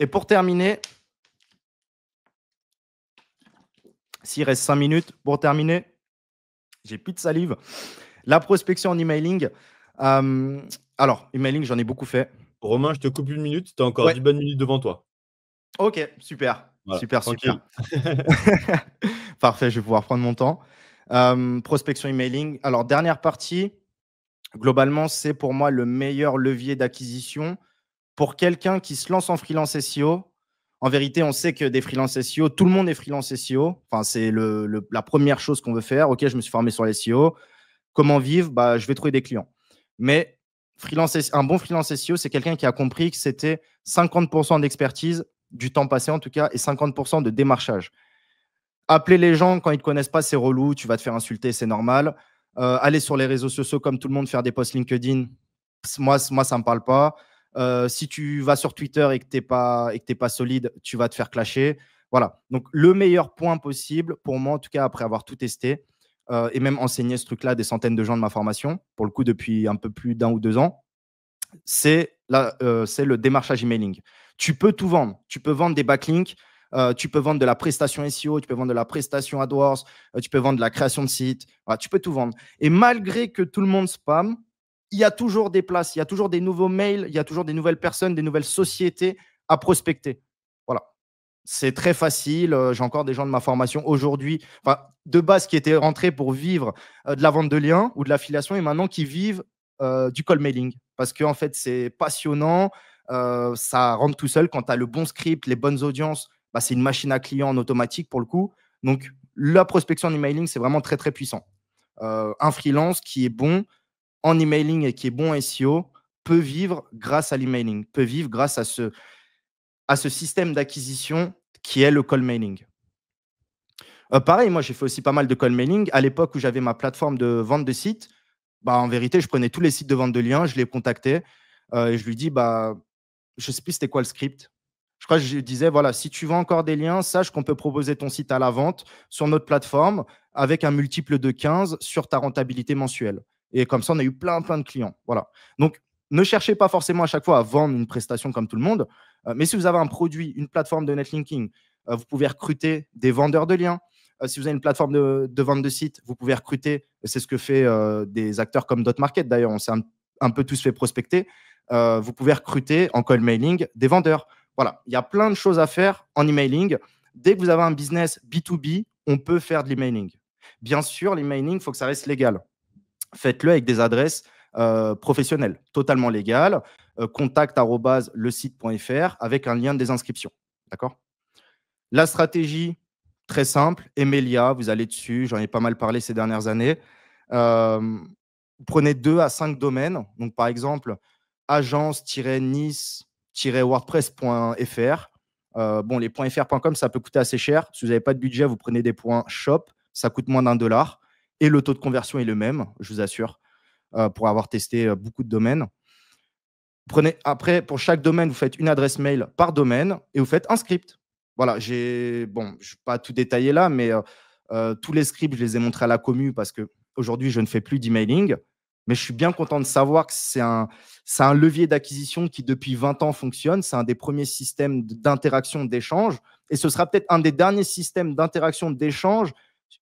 Et pour terminer, s'il reste 5 minutes, pour terminer, j'ai plus de salive. La prospection en emailing. Alors, emailing, j'en ai beaucoup fait. Romain, je te coupe 1 minute. Tu as encore Ouais. 10 bonnes minutes devant toi. Ok, super. Voilà, Super. tranquille. Parfait, je vais pouvoir prendre mon temps. Prospection emailing. Alors, dernière partie, globalement, c'est pour moi le meilleur levier d'acquisition pour quelqu'un qui se lance en freelance SEO. En vérité, on sait que des freelance SEO, tout le monde est freelance SEO. Enfin, c'est la première chose qu'on veut faire. Ok, je me suis formé sur les SEO. Comment vivre? Bah, je vais trouver des clients. Mais un bon freelance SEO, c'est quelqu'un qui a compris que c'était 50% d'expertise, du temps passé en tout cas, et 50% de démarchage. Appeler les gens quand ils ne te connaissent pas, c'est relou, tu vas te faire insulter, c'est normal. Aller sur les réseaux sociaux comme tout le monde, faire des posts LinkedIn, moi ça ne me parle pas. Si tu vas sur Twitter et que tu n'es pas solide, tu vas te faire clasher. Voilà. Donc, le meilleur point possible, pour moi, en tout cas, après avoir tout testé, et même enseigné ce truc-là à des centaines de gens de ma formation, pour le coup, depuis un peu plus d'1 ou 2 ans, c'est le démarchage emailing. Tu peux tout vendre. Tu peux vendre des backlinks, tu peux vendre de la prestation SEO, tu peux vendre de la prestation AdWords, tu peux vendre de la création de site. Voilà, tu peux tout vendre. Et malgré que tout le monde spam, il y a toujours des places, il y a toujours des nouveaux mails, il y a toujours des nouvelles personnes, des nouvelles sociétés à prospecter. Voilà. C'est très facile. J'ai encore des gens de ma formation aujourd'hui, de base qui étaient rentrés pour vivre de la vente de liens ou de l'affiliation et maintenant qui vivent du call mailing parce que en fait, c'est passionnant. Ça rentre tout seul quand tu as le bon script, les bonnes audiences. Bah, c'est une machine à clients en automatique pour le coup. Donc, la prospection en emailing, c'est vraiment très, très puissant. Un freelance qui est bon en emailing et qui est bon en SEO peut vivre grâce à l'emailing, peut vivre grâce à ce système d'acquisition qui est le call mailing. Pareil, moi, j'ai fait aussi pas mal de call mailing. À l'époque où j'avais ma plateforme de vente de sites, bah, en vérité, je prenais tous les sites de vente de liens, je les contactais et je lui dis, bah, je ne sais plus c'était quoi le script. Je crois que je disais, voilà, si tu vends encore des liens, sache qu'on peut proposer ton site à la vente sur notre plateforme avec un multiple de 15 sur ta rentabilité mensuelle. Et comme ça, on a eu plein, plein de clients. Voilà. Donc, ne cherchez pas forcément à chaque fois à vendre une prestation comme tout le monde. Mais si vous avez un produit, une plateforme de netlinking, vous pouvez recruter des vendeurs de liens. Si vous avez une plateforme de vente de sites, vous pouvez recruter. C'est ce que fait des acteurs comme Dotmarket. D'ailleurs, on s'est un peu tous fait prospecter. Vous pouvez recruter en call mailing des vendeurs. Voilà, il y a plein de choses à faire en emailing. Dès que vous avez un business B2B, on peut faire de l'emailing. Bien sûr, l'emailing, il faut que ça reste légal. Faites-le avec des adresses professionnelles, totalement légales. Contact@lesite.fr avec un lien de désinscription. D'accord? La stratégie, très simple. Emilia, vous allez dessus. J'en ai pas mal parlé ces dernières années. Prenez 2 à 5 domaines. Donc, par exemple, agence-nice-wordpress.fr. Bon, les .fr.com, ça peut coûter assez cher. Si vous n'avez pas de budget, vous prenez des .shop. Ça coûte moins d'$1. Et le taux de conversion est le même, je vous assure, pour avoir testé beaucoup de domaines. Après, pour chaque domaine, vous faites une adresse mail par domaine et vous faites un script. Voilà, je ne vais pas tout détailler là, mais tous les scripts, je les ai montrés à la commu parce qu'aujourd'hui, je ne fais plus d'emailing. Mais je suis bien content de savoir que c'est un levier d'acquisition qui, depuis 20 ans, fonctionne. C'est un des premiers systèmes d'interaction, d'échange. Et ce sera peut-être un des derniers systèmes d'interaction, d'échange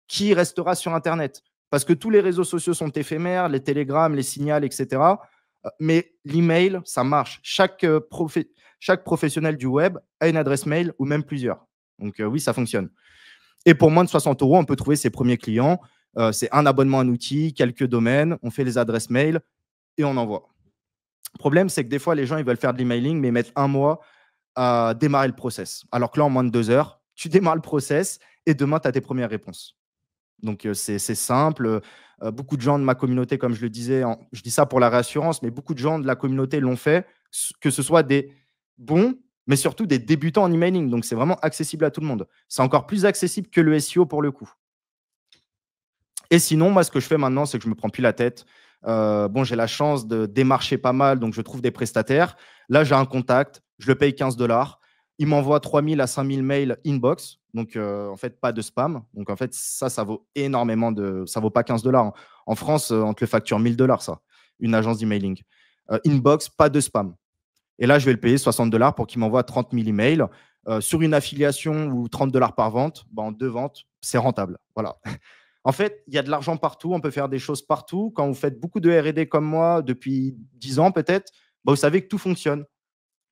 qui restera sur Internet. Parce que tous les réseaux sociaux sont éphémères, les télégrammes, les signals, etc. Mais l'email, ça marche. Chaque professionnel du web a une adresse mail ou même plusieurs. Donc oui, ça fonctionne. Et pour moins de 60 €, on peut trouver ses premiers clients. C'est un abonnement, un outil, quelques domaines, on fait les adresses mail et on envoie. Le problème, c'est que des fois, les gens ils veulent faire de l'emailing, mais ils mettent 1 mois à démarrer le process. Alors que là, en moins de 2 heures, tu démarres le process et demain, tu as tes premières réponses. Donc, c'est simple. Beaucoup de gens de ma communauté, comme je le disais, je dis ça pour la réassurance, mais beaucoup de gens de la communauté l'ont fait, que ce soit des bons, mais surtout des débutants en emailing. Donc, c'est vraiment accessible à tout le monde. C'est encore plus accessible que le SEO pour le coup. Et sinon, moi, ce que je fais maintenant, c'est que je me prends plus la tête. Bon, j'ai la chance de démarcher pas mal, donc je trouve des prestataires. Là, j'ai un contact, je le paye 15 $. Il m'envoie 3000 à 5000 mails inbox. Donc, en fait, pas de spam. Donc, en fait, ça vaut énormément de. Ça vaut pas 15 $. En France, on te le facture 1000 $, ça, une agence d'emailing. Inbox, pas de spam. Et là, je vais le payer 60 $ pour qu'il m'envoie 30 000 emails. Sur une affiliation ou 30 $ par vente, en 2 ventes, c'est rentable. Voilà. En fait, il y a de l'argent partout, on peut faire des choses partout. Quand vous faites beaucoup de R&D comme moi depuis 10 ans peut-être, vous savez que tout fonctionne.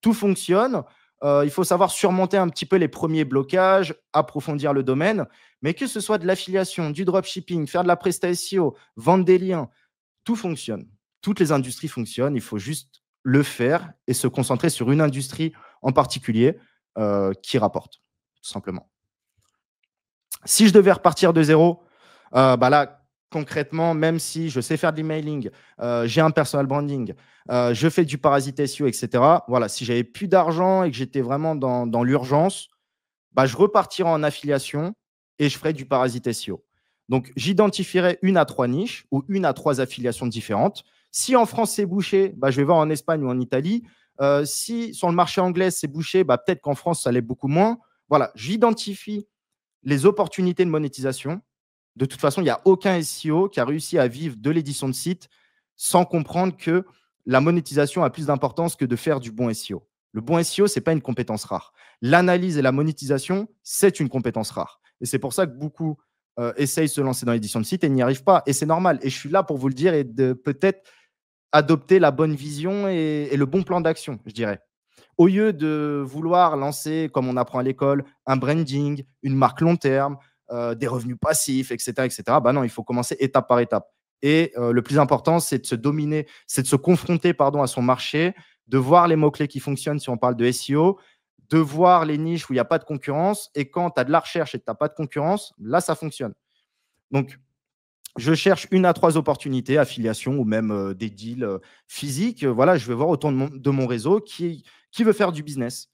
Tout fonctionne. Il faut savoir surmonter un petit peu les premiers blocages, approfondir le domaine. Mais que ce soit de l'affiliation, du dropshipping, faire de la presta SEO, vendre des liens, tout fonctionne. Toutes les industries fonctionnent. Il faut juste le faire et se concentrer sur une industrie en particulier qui rapporte, tout simplement. Si je devais repartir de zéro, là, concrètement, même si je sais faire de l'emailing, j'ai un personal branding, je fais du parasite SEO, etc. Voilà, si j'avais plus d'argent et que j'étais vraiment dans l'urgence, je repartirais en affiliation et je ferais du parasite SEO. Donc, j'identifierais 1 à 3 niches ou 1 à 3 affiliations différentes. Si en France, c'est bouché, je vais voir en Espagne ou en Italie. Si sur le marché anglais, c'est bouché, peut-être qu'en France, ça l'est beaucoup moins. Voilà, j'identifie les opportunités de monétisation. De toute façon, il n'y a aucun SEO qui a réussi à vivre de l'édition de site sans comprendre que la monétisation a plus d'importance que de faire du bon SEO. Le bon SEO, ce n'est pas une compétence rare. L'analyse et la monétisation, c'est une compétence rare. Et c'est pour ça que beaucoup essayent de se lancer dans l'édition de site et n'y arrivent pas. Et c'est normal. Et je suis là pour vous le dire et de peut-être adopter la bonne vision et le bon plan d'action, je dirais. Au lieu de vouloir lancer, comme on apprend à l'école, un branding, une marque long terme, des revenus passifs, etc., non, il faut commencer étape par étape. Et le plus important, c'est de se dominer, c'est de se confronter à son marché, de voir les mots-clés qui fonctionnent si on parle de SEO, de voir les niches où il n'y a pas de concurrence. Et quand tu as de la recherche et que tu n'as pas de concurrence, là, ça fonctionne. Donc, je cherche 1 à 3 opportunités, affiliation ou même des deals physiques. Voilà, je vais voir autour de mon réseau qui veut faire du business.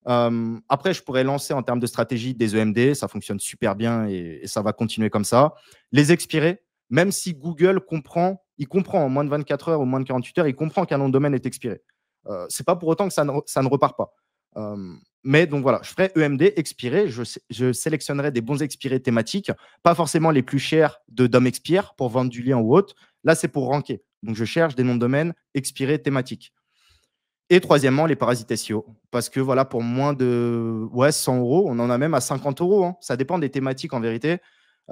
Après, je pourrais lancer en termes de stratégie des EMD, ça fonctionne super bien et ça va continuer comme ça. Les expirer, même si Google il comprend en moins de 24 heures ou moins de 48 heures, il comprend qu'un nom de domaine est expiré. Ce n'est pas pour autant que ça ne repart pas. Mais donc voilà, je ferai EMD, expiré. Je sélectionnerai des bons expirés thématiques, pas forcément les plus chers de Dom Expire pour vendre du lien ou autre. Là, c'est pour ranker. Donc, je cherche des noms de domaine expirés thématiques. Et troisièmement, les parasites SEO. Parce que voilà, pour moins de 100 €, on en a même à 50 €. Hein. Ça dépend des thématiques en vérité.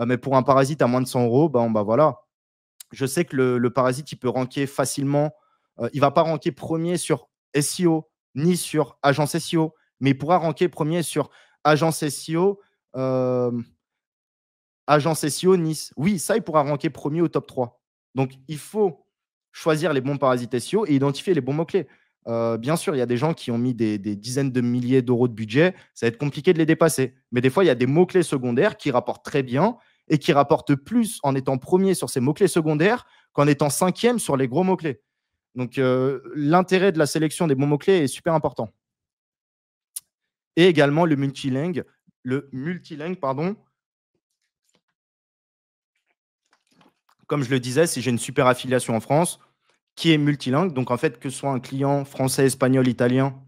Mais pour un parasite à moins de 100 €, voilà. Je sais que le parasite, il peut ranker facilement. Il ne va pas ranker premier sur SEO ni sur agence SEO, mais il pourra ranker premier sur agence SEO, agence SEO Nice. Oui, ça, il pourra ranker premier au top 3. Donc, il faut choisir les bons parasites SEO et identifier les bons mots-clés. Bien sûr, il y a des gens qui ont mis des dizaines de milliers d'euros de budget. Ça va être compliqué de les dépasser. Mais des fois, il y a des mots-clés secondaires qui rapportent très bien et qui rapportent plus en étant premier sur ces mots-clés secondaires qu'en étant 5e sur les gros mots-clés. Donc, l'intérêt de la sélection des bons mots-clés est super important. Et également le multilingue. Comme je le disais, si j'ai une super affiliation en France qui est multilingue, donc en fait, que ce soit un client français, espagnol, italien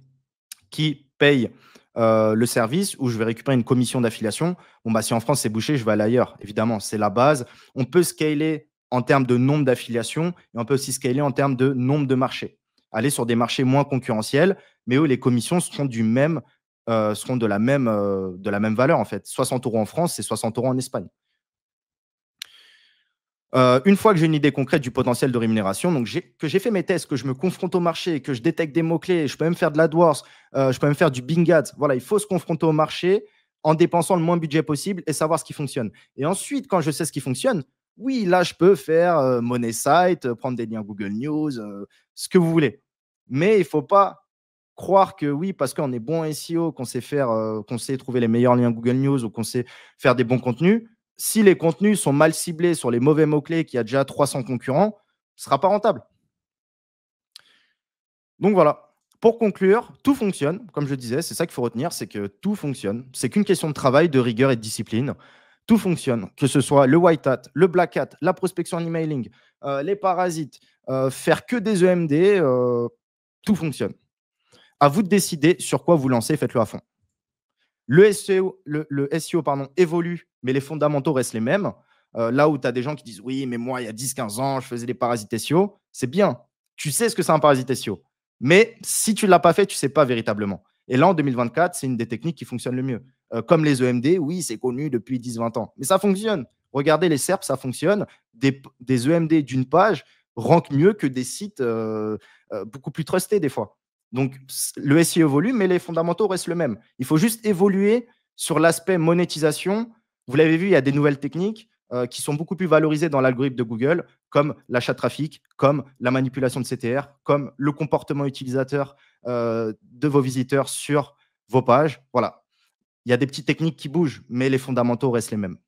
qui paye le service où je vais récupérer une commission d'affiliation, si en France c'est bouché, je vais aller ailleurs. Évidemment, c'est la base. On peut scaler en termes de nombre d'affiliations et on peut aussi scaler en termes de nombre de marchés. Aller sur des marchés moins concurrentiels, mais où les commissions seront seront de la même valeur en fait. 60 € en France, c'est 60 € en Espagne. Une fois que j'ai une idée concrète du potentiel de rémunération, donc que j'ai fait mes tests, que je me confronte au marché, que je détecte des mots-clés, je peux même faire de l'AdWords, je peux même faire du Bing Ads. Voilà, il faut se confronter au marché en dépensant le moins de budget possible et savoir ce qui fonctionne. Et ensuite, quand je sais ce qui fonctionne, oui, là, je peux faire Money Site, prendre des liens Google News, ce que vous voulez. Mais il ne faut pas croire que oui, parce qu'on est bon en SEO, qu'on sait trouver les meilleurs liens Google News ou qu'on sait faire des bons contenus, si les contenus sont mal ciblés sur les mauvais mots-clés, qu'il y a déjà 300 concurrents, ce ne sera pas rentable. Donc voilà. Pour conclure, tout fonctionne. Comme je disais, c'est ça qu'il faut retenir, c'est que tout fonctionne. C'est qu'une question de travail, de rigueur et de discipline. Tout fonctionne, que ce soit le white hat, le black hat, la prospection en emailing, les parasites, faire que des EMD, tout fonctionne. À vous de décider sur quoi vous lancez, faites-le à fond. Le SEO évolue, mais les fondamentaux restent les mêmes. Là où tu as des gens qui disent oui, mais moi, il y a 10-15 ans, je faisais des parasites SEO, c'est bien. Tu sais ce que c'est un parasite SEO. Mais si tu ne l'as pas fait, tu ne sais pas véritablement. Et là, en 2024, c'est une des techniques qui fonctionne le mieux. Comme les EMD, oui, c'est connu depuis 10-20 ans. Mais ça fonctionne. Regardez les SERP, ça fonctionne. Des EMD d'une page rankent mieux que des sites beaucoup plus trustés des fois. Donc, le SEO évolue, mais les fondamentaux restent le même. Il faut juste évoluer sur l'aspect monétisation. Vous l'avez vu, il y a des nouvelles techniques qui sont beaucoup plus valorisées dans l'algorithme de Google, comme l'achat de trafic, comme la manipulation de CTR, comme le comportement utilisateur de vos visiteurs sur vos pages. Voilà. Il y a des petites techniques qui bougent, mais les fondamentaux restent les mêmes.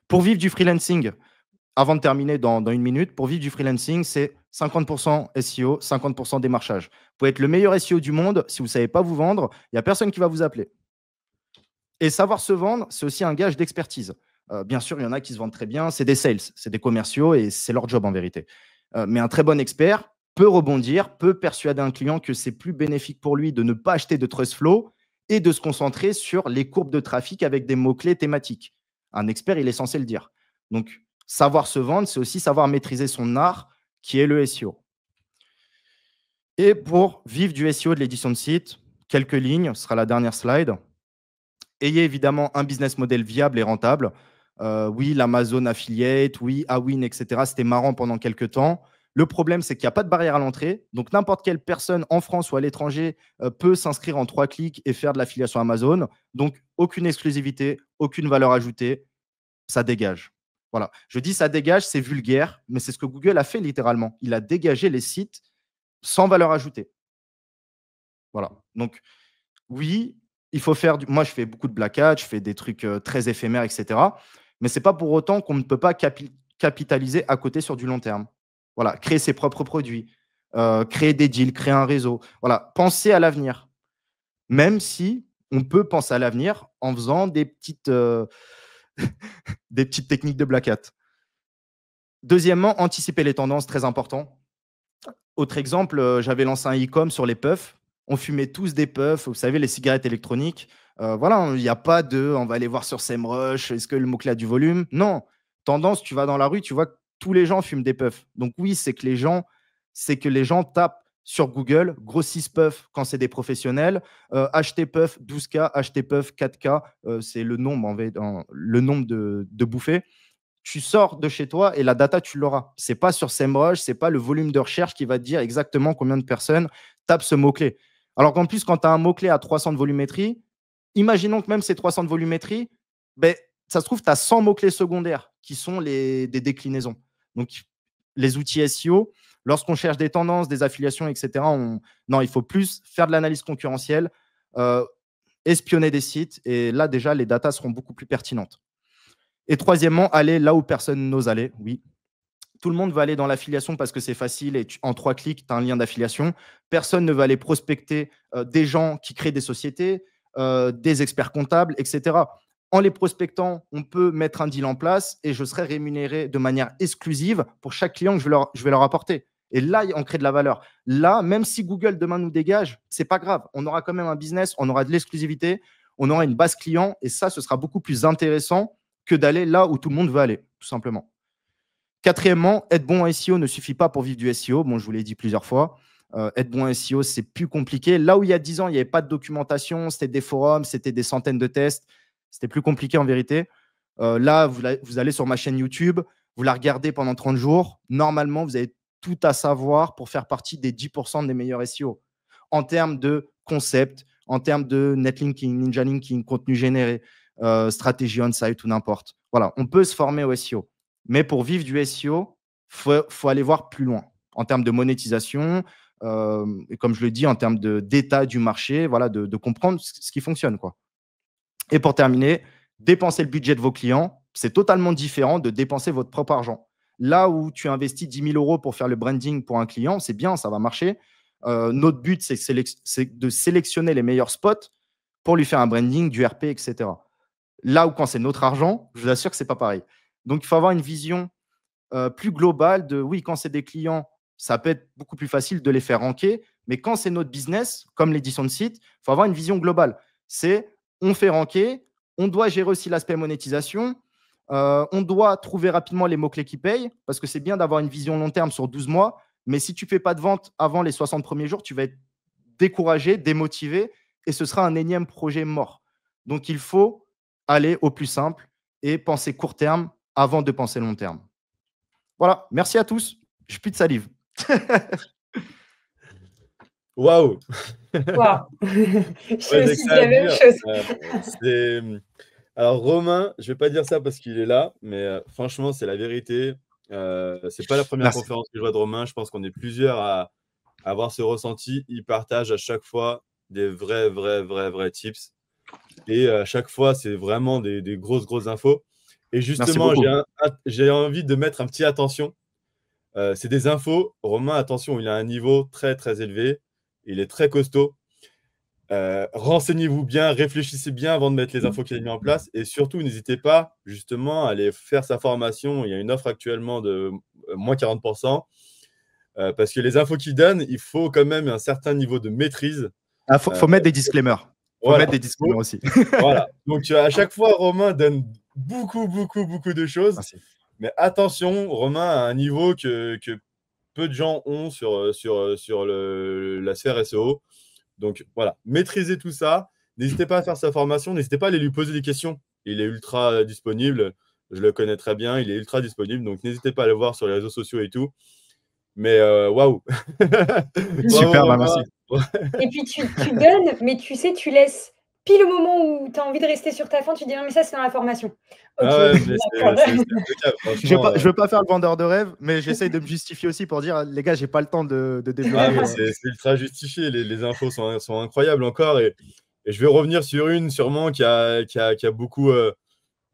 Pour vivre du freelancing, avant de terminer dans 1 minute, pour vivre du freelancing, c'est 50% SEO, 50% démarchage. Vous pouvez être le meilleur SEO du monde. Si vous ne savez pas vous vendre, il n'y a personne qui va vous appeler. Et savoir se vendre, c'est aussi un gage d'expertise. Bien sûr, il y en a qui se vendent très bien. C'est des sales, c'est des commerciaux et c'est leur job en vérité. Mais un très bon expert peut rebondir, peut persuader un client que c'est plus bénéfique pour lui de ne pas acheter de TrustFlow et de se concentrer sur les courbes de trafic avec des mots-clés thématiques. Un expert, il est censé le dire. Donc, savoir se vendre, c'est aussi savoir maîtriser son art, qui est le SEO. Et pour vivre du SEO de l'édition de site, quelques lignes, ce sera la dernière slide. Ayez évidemment un business model viable et rentable. Oui, l'Amazon Affiliate, oui, Awin, etc. C'était marrant pendant quelques temps. Le problème, c'est qu'il n'y a pas de barrière à l'entrée. Donc, n'importe quelle personne en France ou à l'étranger peut s'inscrire en 3 clics et faire de l'affiliation Amazon. Donc, aucune exclusivité, aucune valeur ajoutée. Ça dégage. Voilà. Je dis ça dégage, c'est vulgaire, mais c'est ce que Google a fait littéralement. Il a dégagé les sites sans valeur ajoutée. Voilà. Donc, oui, il faut faire moi, je fais beaucoup de black hat, je fais des trucs très éphémères, etc. Mais ce n'est pas pour autant qu'on ne peut pas capitaliser à côté sur du long terme. Voilà. Créer ses propres produits, créer des deals, créer un réseau. Voilà. Penser à l'avenir. Même si on peut penser à l'avenir en faisant des petites techniques de black hat. Deuxièmement, anticiper les tendances, très important. Autre exemple, j'avais lancé un e-com sur les puffs. On fumait tous des puffs, vous savez, les cigarettes électroniques. Voilà, il n'y a pas de on va aller voir sur SEMrush, est-ce que le mot-clé a du volume? Non. Tendance, tu vas dans la rue, tu vois que tous les gens fument des puffs. Donc oui, c'est que les gens tapent sur Google, grossissent puff quand c'est des professionnels, acheter puff 12K, acheter puff 4K, c'est le nombre, de bouffées. Tu sors de chez toi et la data, tu l'auras. Ce n'est pas sur SEMrush, ce n'est pas le volume de recherche qui va te dire exactement combien de personnes tapent ce mot-clé. Alors qu'en plus, quand tu as un mot-clé à 300 de volumétrie, imaginons que même ces 300 de volumétrie, ben, ça se trouve, tu as 100 mots-clés secondaires qui sont des déclinaisons. Donc, les outils SEO, lorsqu'on cherche des tendances, des affiliations, etc., non, il faut plus faire de l'analyse concurrentielle, espionner des sites. Et là, déjà, les datas seront beaucoup plus pertinentes. Et troisièmement, aller là où personne n'ose aller. Oui, tout le monde va aller dans l'affiliation parce que c'est facile et en 3 clics, tu as un lien d'affiliation. Personne ne va aller prospecter des gens qui créent des sociétés, des experts comptables, etc. En les prospectant, on peut mettre un deal en place et je serai rémunéré de manière exclusive pour chaque client que je vais leur apporter. Et là, on crée de la valeur. Là, même si Google demain nous dégage, ce n'est pas grave. On aura quand même un business, on aura de l'exclusivité, on aura une base client et ça, ce sera beaucoup plus intéressant que d'aller là où tout le monde veut aller, tout simplement. Quatrièmement, être bon en SEO ne suffit pas pour vivre du SEO. Bon, je vous l'ai dit plusieurs fois. Être bon en SEO, c'est plus compliqué. Là où il y a 10 ans, il n'y avait pas de documentation, c'était des forums, c'était des centaines de tests. C'était plus compliqué en vérité. Là, vous allez sur ma chaîne YouTube, vous la regardez pendant 30 jours. Normalement, vous avez tout à savoir pour faire partie des 10% des meilleurs SEO. En termes de concept, en termes de netlinking, ninja linking, contenu généré, stratégie on-site ou n'importe. Voilà, on peut se former au SEO. Mais pour vivre du SEO, il faut aller voir plus loin en termes de monétisation, Et comme je le dis, en termes d'état du marché, voilà, de comprendre ce qui fonctionne, quoi. Et pour terminer, dépenser le budget de vos clients, c'est totalement différent de dépenser votre propre argent. Là où tu investis 10 000 euros pour faire le branding pour un client, c'est bien, ça va marcher. Notre but, c'est de sélectionner les meilleurs spots pour lui faire un branding, du RP, etc. Là où quand c'est notre argent, je vous assure que ce n'est pas pareil. Donc, il faut avoir une vision plus globale de, oui, quand c'est des clients, ça peut être beaucoup plus facile de les faire ranker, mais quand c'est notre business, comme l'édition de site, il faut avoir une vision globale. C'est, on fait ranker, on doit gérer aussi l'aspect monétisation, on doit trouver rapidement les mots-clés qui payent, parce que c'est bien d'avoir une vision long terme sur 12 mois, mais si tu ne fais pas de vente avant les 60 premiers jours, tu vas être découragé, démotivé, et ce sera un énième projet mort. Donc, il faut aller au plus simple et penser court terme avant de penser long terme. Voilà, merci à tous. Je suis plus de salive. Waouh! Waouh! Je me Ouais, suis dit la même chose. Alors Romain, je vais pas dire ça parce qu'il est là, mais franchement, c'est la vérité. C'est pas la première Merci. conférence que je vois de Romain. Je pense qu'on est plusieurs à avoir ce ressenti. Il partage à chaque fois des vrais tips. Et à chaque fois, c'est vraiment des grosses infos. Et Merci justement, beaucoup. j'ai envie de mettre un petit attention. C'est des infos. Romain, attention, il a un niveau très élevé. Il est très costaud. Renseignez-vous bien, réfléchissez bien avant de mettre les infos qu'il a mis en place. Et surtout, n'hésitez pas justement à aller faire sa formation. Il y a une offre actuellement de moins 40%. Parce que les infos qu'il donne, il faut quand même un certain niveau de maîtrise. Il faut mettre des disclaimers. Il faut Voilà. mettre des disclaimers aussi. Voilà. Donc, à chaque fois, Romain donne beaucoup de choses. Merci. Mais attention, Romain a un niveau que peu de gens ont sur la sphère SEO. Donc, voilà, maîtrisez tout ça. N'hésitez pas à faire sa formation. N'hésitez pas à aller lui poser des questions. Il est ultra disponible. Je le connais très bien. Il est ultra disponible. Donc, n'hésitez pas à le voir sur les réseaux sociaux et tout. Mais waouh! Super, merci. Et puis tu donnes, mais tu sais, tu laisses pile au moment où tu as envie de rester sur ta fin, tu dis non, mais ça, c'est dans la formation. Ok. Ah ouais, mais c'est impeccable, franchement. Je veux pas faire le vendeur de rêve, mais j'essaye de me justifier aussi pour dire, les gars, j'ai pas le temps de développer. Ah, mais c'est ultra justifié. Les infos sont incroyables encore. Et je vais revenir sur une sûrement qui a beaucoup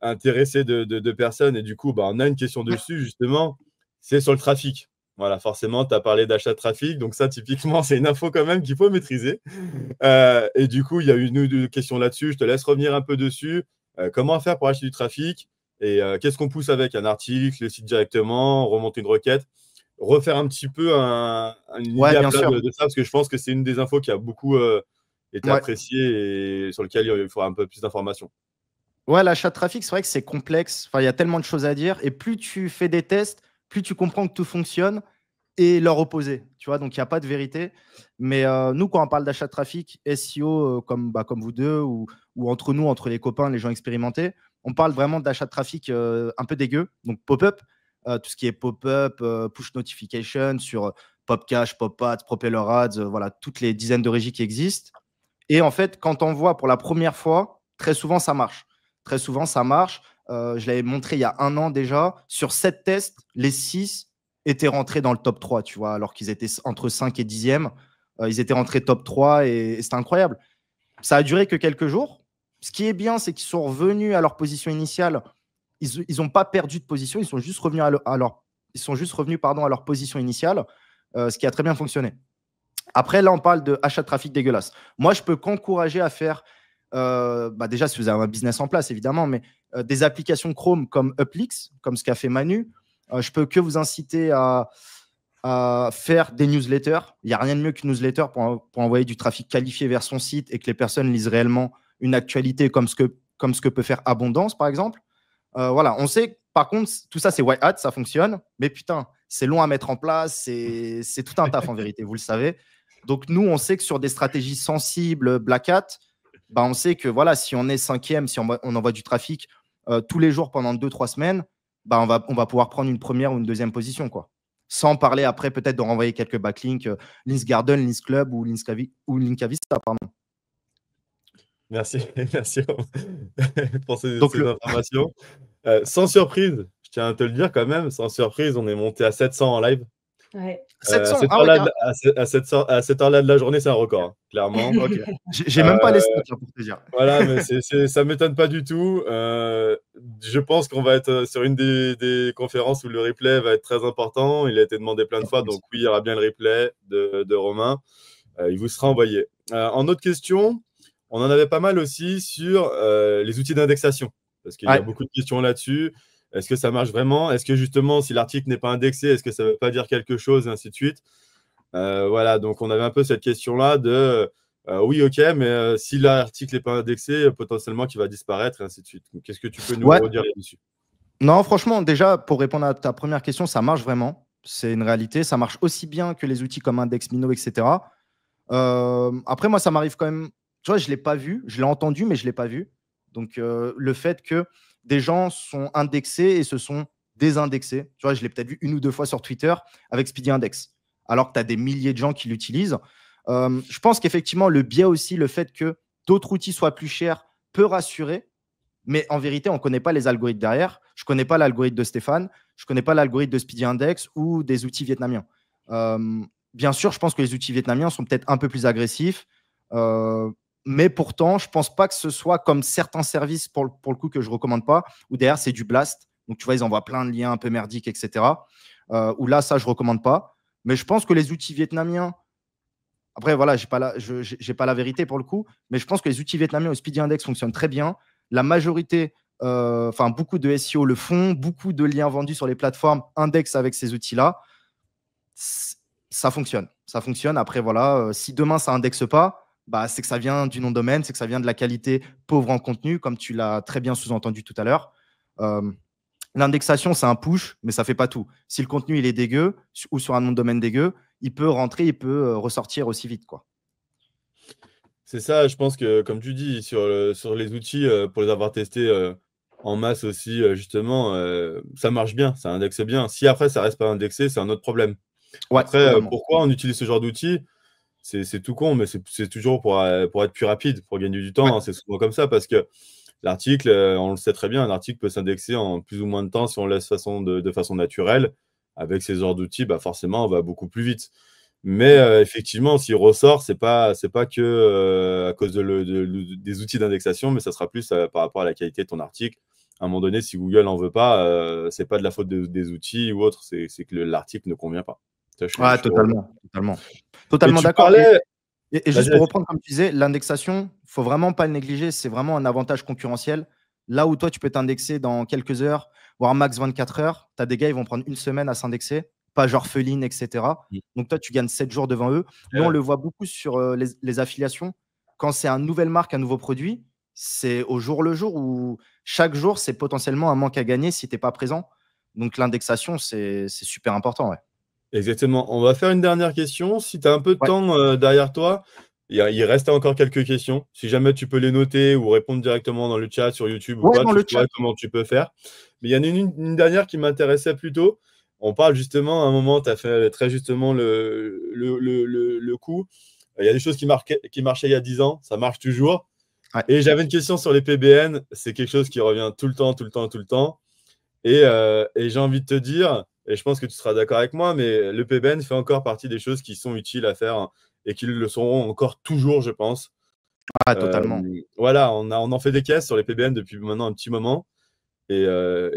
intéressé de personnes. Et du coup, on a une question dessus, justement. C'est sur le trafic. Voilà, forcément, tu as parlé d'achat de trafic. Donc ça, typiquement, c'est une info quand même qu'il faut maîtriser. Et du coup, il y a une ou deux questions là-dessus. Je te laisse revenir un peu dessus. Comment faire pour acheter du trafic? Et qu'est-ce qu'on pousse avec un article, le site directement, remonter une requête? Refaire un petit peu une idée à plat de ça, parce que je pense que c'est une des infos qui a beaucoup été appréciée et sur lequel il faudra un peu plus d'informations. Ouais, l'achat de trafic, c'est vrai que c'est complexe. Enfin, il y a tellement de choses à dire. Et plus tu fais des tests, plus tu comprends que tout fonctionne et leur opposé. Tu vois, donc il n'y a pas de vérité. Mais nous, quand on parle d'achat de trafic, SEO, comme vous deux, ou entre nous, entre les copains, les gens expérimentés, on parle vraiment d'achat de trafic un peu dégueu. Donc pop-up, tout ce qui est pop-up, push notification sur PopCache, PopAds, Propeller Ads, voilà, toutes les dizaines de régies qui existent. Et en fait, quand on voit pour la première fois, très souvent, ça marche. Très souvent, ça marche. Je l'avais montré il y a 1 an déjà. Sur 7 tests, les 6 étaient rentrés dans le top 3, tu vois, alors qu'ils étaient entre 5 et 10e. Ils étaient rentrés top 3 et c'était incroyable. Ça a duré que quelques jours. Ce qui est bien, c'est qu'ils sont revenus à leur position initiale. Ils n'ont pas perdu de position. Ils sont juste revenus à leur position initiale, ce qui a très bien fonctionné. Après, là, on parle de achat de trafic dégueulasse. Moi, je peux qu'encourager à faire, déjà, si vous avez un business en place, évidemment, mais des applications Chrome comme Uplix, comme ce qu'a fait Manu. Je peux que vous inciter à faire des newsletters. Il n'y a rien de mieux qu'une newsletter pour envoyer du trafic qualifié vers son site et que les personnes lisent réellement une actualité comme ce que peut faire Abondance, par exemple. Voilà, on sait, par contre, tout ça, c'est white hat, ça fonctionne, mais putain, c'est long à mettre en place, c'est tout un taf en vérité, vous le savez. Donc, nous, on sait que sur des stratégies sensibles, Black Hat, on sait que voilà, si on est 5e, si on envoie du trafic tous les jours pendant 2-3 semaines, on va pouvoir prendre une première ou une deuxième position, quoi. Sans parler après peut-être de renvoyer quelques backlinks, Linksgarden, Linksclub ou Linkavista, pardon. Merci pour ces informations. Sans surprise, je tiens à te le dire quand même, sans surprise, on est monté à 700 en live. Ouais. À 700. cette Ah ouais, heure-là à cette heure-là de la journée, c'est un record, hein, clairement. ok. J'ai même pas les stats là, pour te dire. Voilà, mais ça m'étonne pas du tout. Je pense qu'on va être sur une des conférences où le replay va être très important. Il a été demandé plein de fois, donc oui, il y aura bien le replay de Romain. Il vous sera envoyé. En autre question, on en avait pas mal aussi sur les outils d'indexation, parce qu'il y a beaucoup de questions là-dessus. Est-ce que ça marche vraiment? Est-ce que justement, si l'article n'est pas indexé, est-ce que ça ne veut pas dire quelque chose, et ainsi de suite? Voilà, donc on avait un peu cette question-là de oui, ok, mais si l'article n'est pas indexé, potentiellement qu'il va disparaître, et ainsi de suite. Qu'est-ce que tu peux nous redire là-dessus? Non, franchement, déjà, pour répondre à ta première question, ça marche vraiment. C'est une réalité. Ça marche aussi bien que les outils comme IndexMino, etc. Après, moi, ça m'arrive quand même. Tu vois, je ne l'ai pas vu. Je l'ai entendu, mais je ne l'ai pas vu. Donc, le fait que des gens sont indexés et se sont désindexés. Tu vois, je l'ai peut-être vu 1 ou 2 fois sur Twitter avec Speedy Index, alors que tu as des milliers de gens qui l'utilisent. Je pense qu'effectivement, le biais aussi, le fait que d'autres outils soient plus chers peut rassurer. Mais en vérité, on ne connaît pas les algorithmes derrière. Je ne connais pas l'algorithme de Stéphane. Je ne connais pas l'algorithme de Speedy Index ou des outils vietnamiens. Bien sûr, je pense que les outils vietnamiens sont peut-être un peu plus agressifs. Mais pourtant, je ne pense pas que ce soit comme certains services, pour le coup, que je ne recommande pas, où derrière, c'est du blast. Donc, tu vois, ils envoient plein de liens un peu merdiques, etc. Où là, ça, je ne recommande pas. Mais je pense que les outils vietnamiens, après, voilà, je n'ai pas la vérité pour le coup, mais je pense que les outils vietnamiens au Speedy Index fonctionnent très bien. La majorité, beaucoup de SEO le font, beaucoup de liens vendus sur les plateformes indexent avec ces outils-là. Ça fonctionne. Ça fonctionne. Après, voilà, si demain ça indexe pas, bah, c'est que ça vient du nom de domaine, c'est que ça vient de la qualité pauvre en contenu, comme tu l'as très bien sous-entendu tout à l'heure. L'indexation, c'est un push, mais ça fait pas tout. Si le contenu il est dégueu ou sur un nom de domaine dégueu, il peut rentrer, il peut ressortir aussi vite, quoi. C'est ça, je pense que, comme tu dis, sur les outils, pour les avoir testés en masse aussi, justement, ça marche bien, ça indexe bien. Si après, ça reste pas indexé, c'est un autre problème. Ouais, Après, pourquoi on utilise ce genre d'outils? C'est tout con, mais c'est toujours pour être plus rapide, pour gagner du temps. Ouais. Hein. C'est souvent comme ça, parce que l'article, on le sait très bien, un article peut s'indexer en plus ou moins de temps si on le laisse de façon naturelle. Avec ces genres d'outils, bah forcément, on va beaucoup plus vite. Mais effectivement, s'il ressort, c'est pas que à cause des outils d'indexation, mais ça sera plus par rapport à la qualité de ton article. À un moment donné, si Google n'en veut pas, c'est pas de la faute des outils ou autre, c'est que l'article ne convient pas. Ça, Ouais, totalement tu d'accord. parlais... Et juste pour reprendre, comme tu disais, l'indexation, il ne faut vraiment pas le négliger. C'est vraiment un avantage concurrentiel. Là où toi, tu peux t'indexer dans quelques heures, voire max 24 heures, tu as des gars, ils vont prendre 1 semaine à s'indexer, pas genre Feline, etc. Donc toi, tu gagnes 7 jours devant eux. Nous, on le voit beaucoup sur les affiliations. Quand c'est une nouvelle marque, un nouveau produit, c'est au jour le jour où chaque jour, c'est potentiellement un manque à gagner si tu n'es pas présent. Donc l'indexation, c'est super important. Ouais. Exactement. On va faire une dernière question. Si tu as un peu de temps derrière toi, il reste encore quelques questions. Si jamais tu peux les noter ou répondre directement dans le chat sur YouTube ou quoi, tu vois comment tu peux faire. Mais il y en a une dernière qui m'intéressait plutôt. On parle justement, à un moment, tu as fait très justement le coup. Il y a des choses qui marchaient il y a 10 ans, ça marche toujours. Ouais. Et j'avais une question sur les PBN. C'est quelque chose qui revient tout le temps. Et j'ai envie de te dire, et je pense que tu seras d'accord avec moi, mais le PBN fait encore partie des choses qui sont utiles à faire et qui le seront encore toujours, je pense. Ah, totalement. Voilà, on en fait des caisses sur les PBN depuis maintenant un petit moment. Et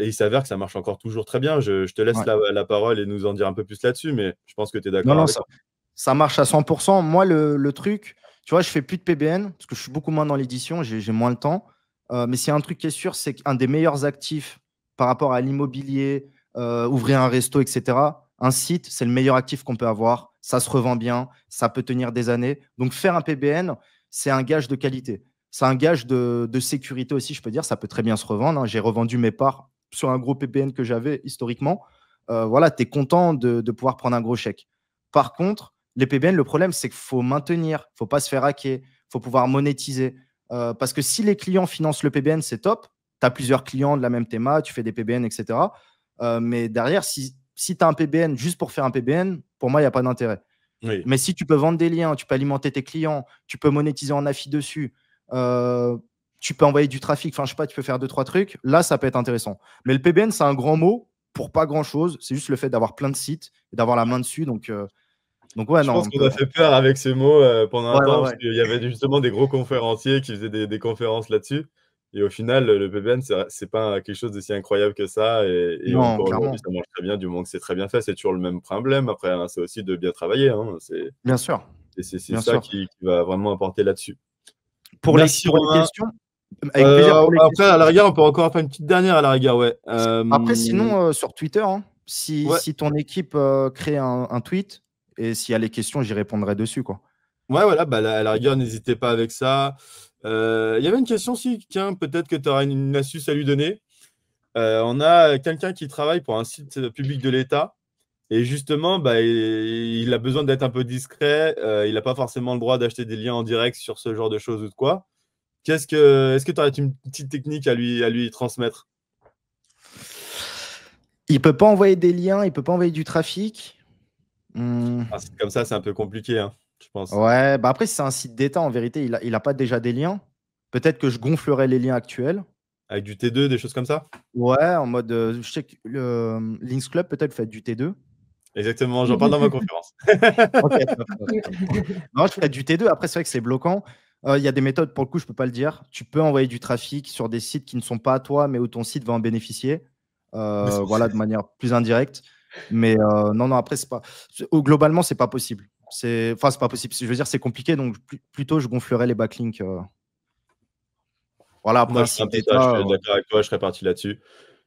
il s'avère que ça marche encore toujours très bien. Je te laisse la parole et nous en dire un peu plus là-dessus, mais je pense que tu es d'accord avec moi. Ça marche à 100%. Moi, le truc, tu vois, je fais plus de PBN parce que je suis beaucoup moins dans l'édition, j'ai moins le temps. Mais s'il y a un truc qui est sûr, c'est qu'un des meilleurs actifs par rapport à l'immobilier, ouvrir un resto, etc., un site, c'est le meilleur actif qu'on peut avoir. Ça se revend bien, ça peut tenir des années. Donc, faire un PBN, c'est un gage de qualité. C'est un gage de sécurité aussi, je peux dire. Ça peut très bien se revendre. Hein. J'ai revendu mes parts sur un gros PBN que j'avais historiquement. Voilà, tu es content de pouvoir prendre un gros chèque. Par contre, les PBN, le problème, c'est qu'il faut maintenir, il ne faut pas se faire hacker, il faut pouvoir monétiser. Parce que si les clients financent le PBN, c'est top. Tu as plusieurs clients de la même théma, tu fais des PBN, etc. Mais derrière, si tu as un PBN juste pour faire un PBN, pour moi, il n'y a pas d'intérêt. Oui. Mais si tu peux vendre des liens, tu peux alimenter tes clients, tu peux monétiser en affi dessus, tu peux envoyer du trafic, enfin, je sais pas, tu peux faire 2-3 trucs, là, ça peut être intéressant. Mais le PBN, c'est un grand mot pour pas grand-chose. C'est juste le fait d'avoir plein de sites et d'avoir la main dessus. Donc ouais, Je non. pense qu'on a fait peur avec ces mots pendant un Ouais, temps, ouais, parce qu'il y avait justement des gros conférenciers qui faisaient des conférences là-dessus. Et au final, le VPN, c'est pas quelque chose d'aussi incroyable que ça. Et Non, encore clairement. aujourd'hui, ça marche très bien, du moment que c'est très bien fait. C'est toujours le même problème. Après, hein, c'est aussi de bien travailler. Hein. Bien sûr. C'est Bien ça sûr. qui va vraiment apporter là-dessus. Pour les Merci, Romain. questions, avec plaisir pour les Après, questions. à la rigueur, on peut encore faire une petite dernière à la rigueur, ouais. Après, sinon, sur Twitter, hein, si Ouais. ton équipe crée un tweet et s'il y a les questions, j'y répondrai dessus, quoi. Ouais, voilà, bah, à la rigueur, n'hésitez pas avec ça. Il y avait une question aussi, tiens, peut-être que tu auras une astuce à lui donner. On a quelqu'un qui travaille pour un site public de l'État et justement, bah, il a besoin d'être un peu discret. Il n'a pas forcément le droit d'acheter des liens en direct sur ce genre de choses ou de quoi. Est-ce que tu aurais une petite technique à lui transmettre? Il peut pas envoyer des liens, il peut pas envoyer du trafic. Comme ça, c'est un peu compliqué, hein, je pense. Ouais, bah après, si c'est un site d'État, en vérité, il a pas déjà des liens. Peut-être que je gonflerai les liens actuels. Avec du T2, des choses comme ça? Ouais, en mode, je sais que le Links Club, peut-être, fait du T2. Exactement, j'en parle dans ma conférence. Ok, top. Non, je ferais du T2. Après, c'est vrai que c'est bloquant. Il y a des méthodes, pour le coup, je peux pas le dire. Tu peux envoyer du trafic sur des sites qui ne sont pas à toi, mais où ton site va en bénéficier. Voilà, de manière plus indirecte. Mais non, après, c'est pas. Globalement, c'est pas possible. Enfin, c'est pas possible. Je veux dire, c'est compliqué. Donc, plutôt, je gonflerai les backlinks. Voilà, après, Moi, un je ferais un site peu ça, je d'État. suis d'accord avec toi, je serais parti là-dessus.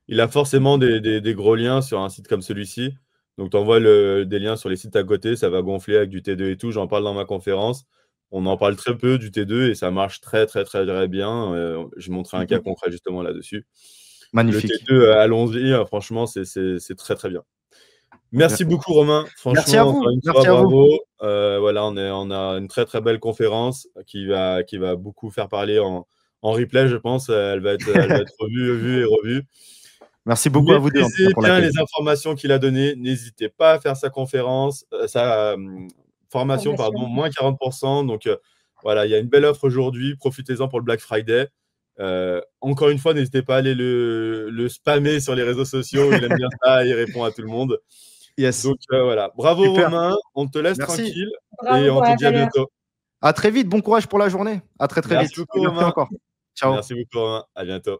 Il a forcément des gros liens sur un site comme celui-ci. Donc, tu envoies des liens sur les sites à côté, ça va gonfler avec du T2 et tout. J'en parle dans ma conférence. On en parle très peu du T2 et ça marche très, très, très, très bien. Je montrerai un cas concret justement là-dessus. Magnifique. Le T2, allons-y, franchement, c'est très, très bien. Merci beaucoup, Romain. Franchement, merci à vous. encore une fois, bravo. Voilà, on a une très, très belle conférence qui va beaucoup faire parler en replay, je pense. Elle va être vue et revue. Merci beaucoup à vous deux Maîtrisez pour bien l'accueil. les informations qu'il a données. N'hésitez pas à faire sa conférence, sa formation, pardon, moins 40%. Donc, voilà, il y a une belle offre aujourd'hui. Profitez-en pour le Black Friday. Encore une fois, n'hésitez pas à aller le spammer sur les réseaux sociaux. Il aime bien ça, il répond à tout le monde. Yes. Donc, voilà. Bravo, Super. Romain. On te laisse Merci. tranquille. Bravo Et on pour te la dit à valeur. bientôt. À très vite. Bon courage pour la journée. À très Merci vite. beaucoup, Merci Romain. encore. Ciao. Merci beaucoup, Romain. À bientôt.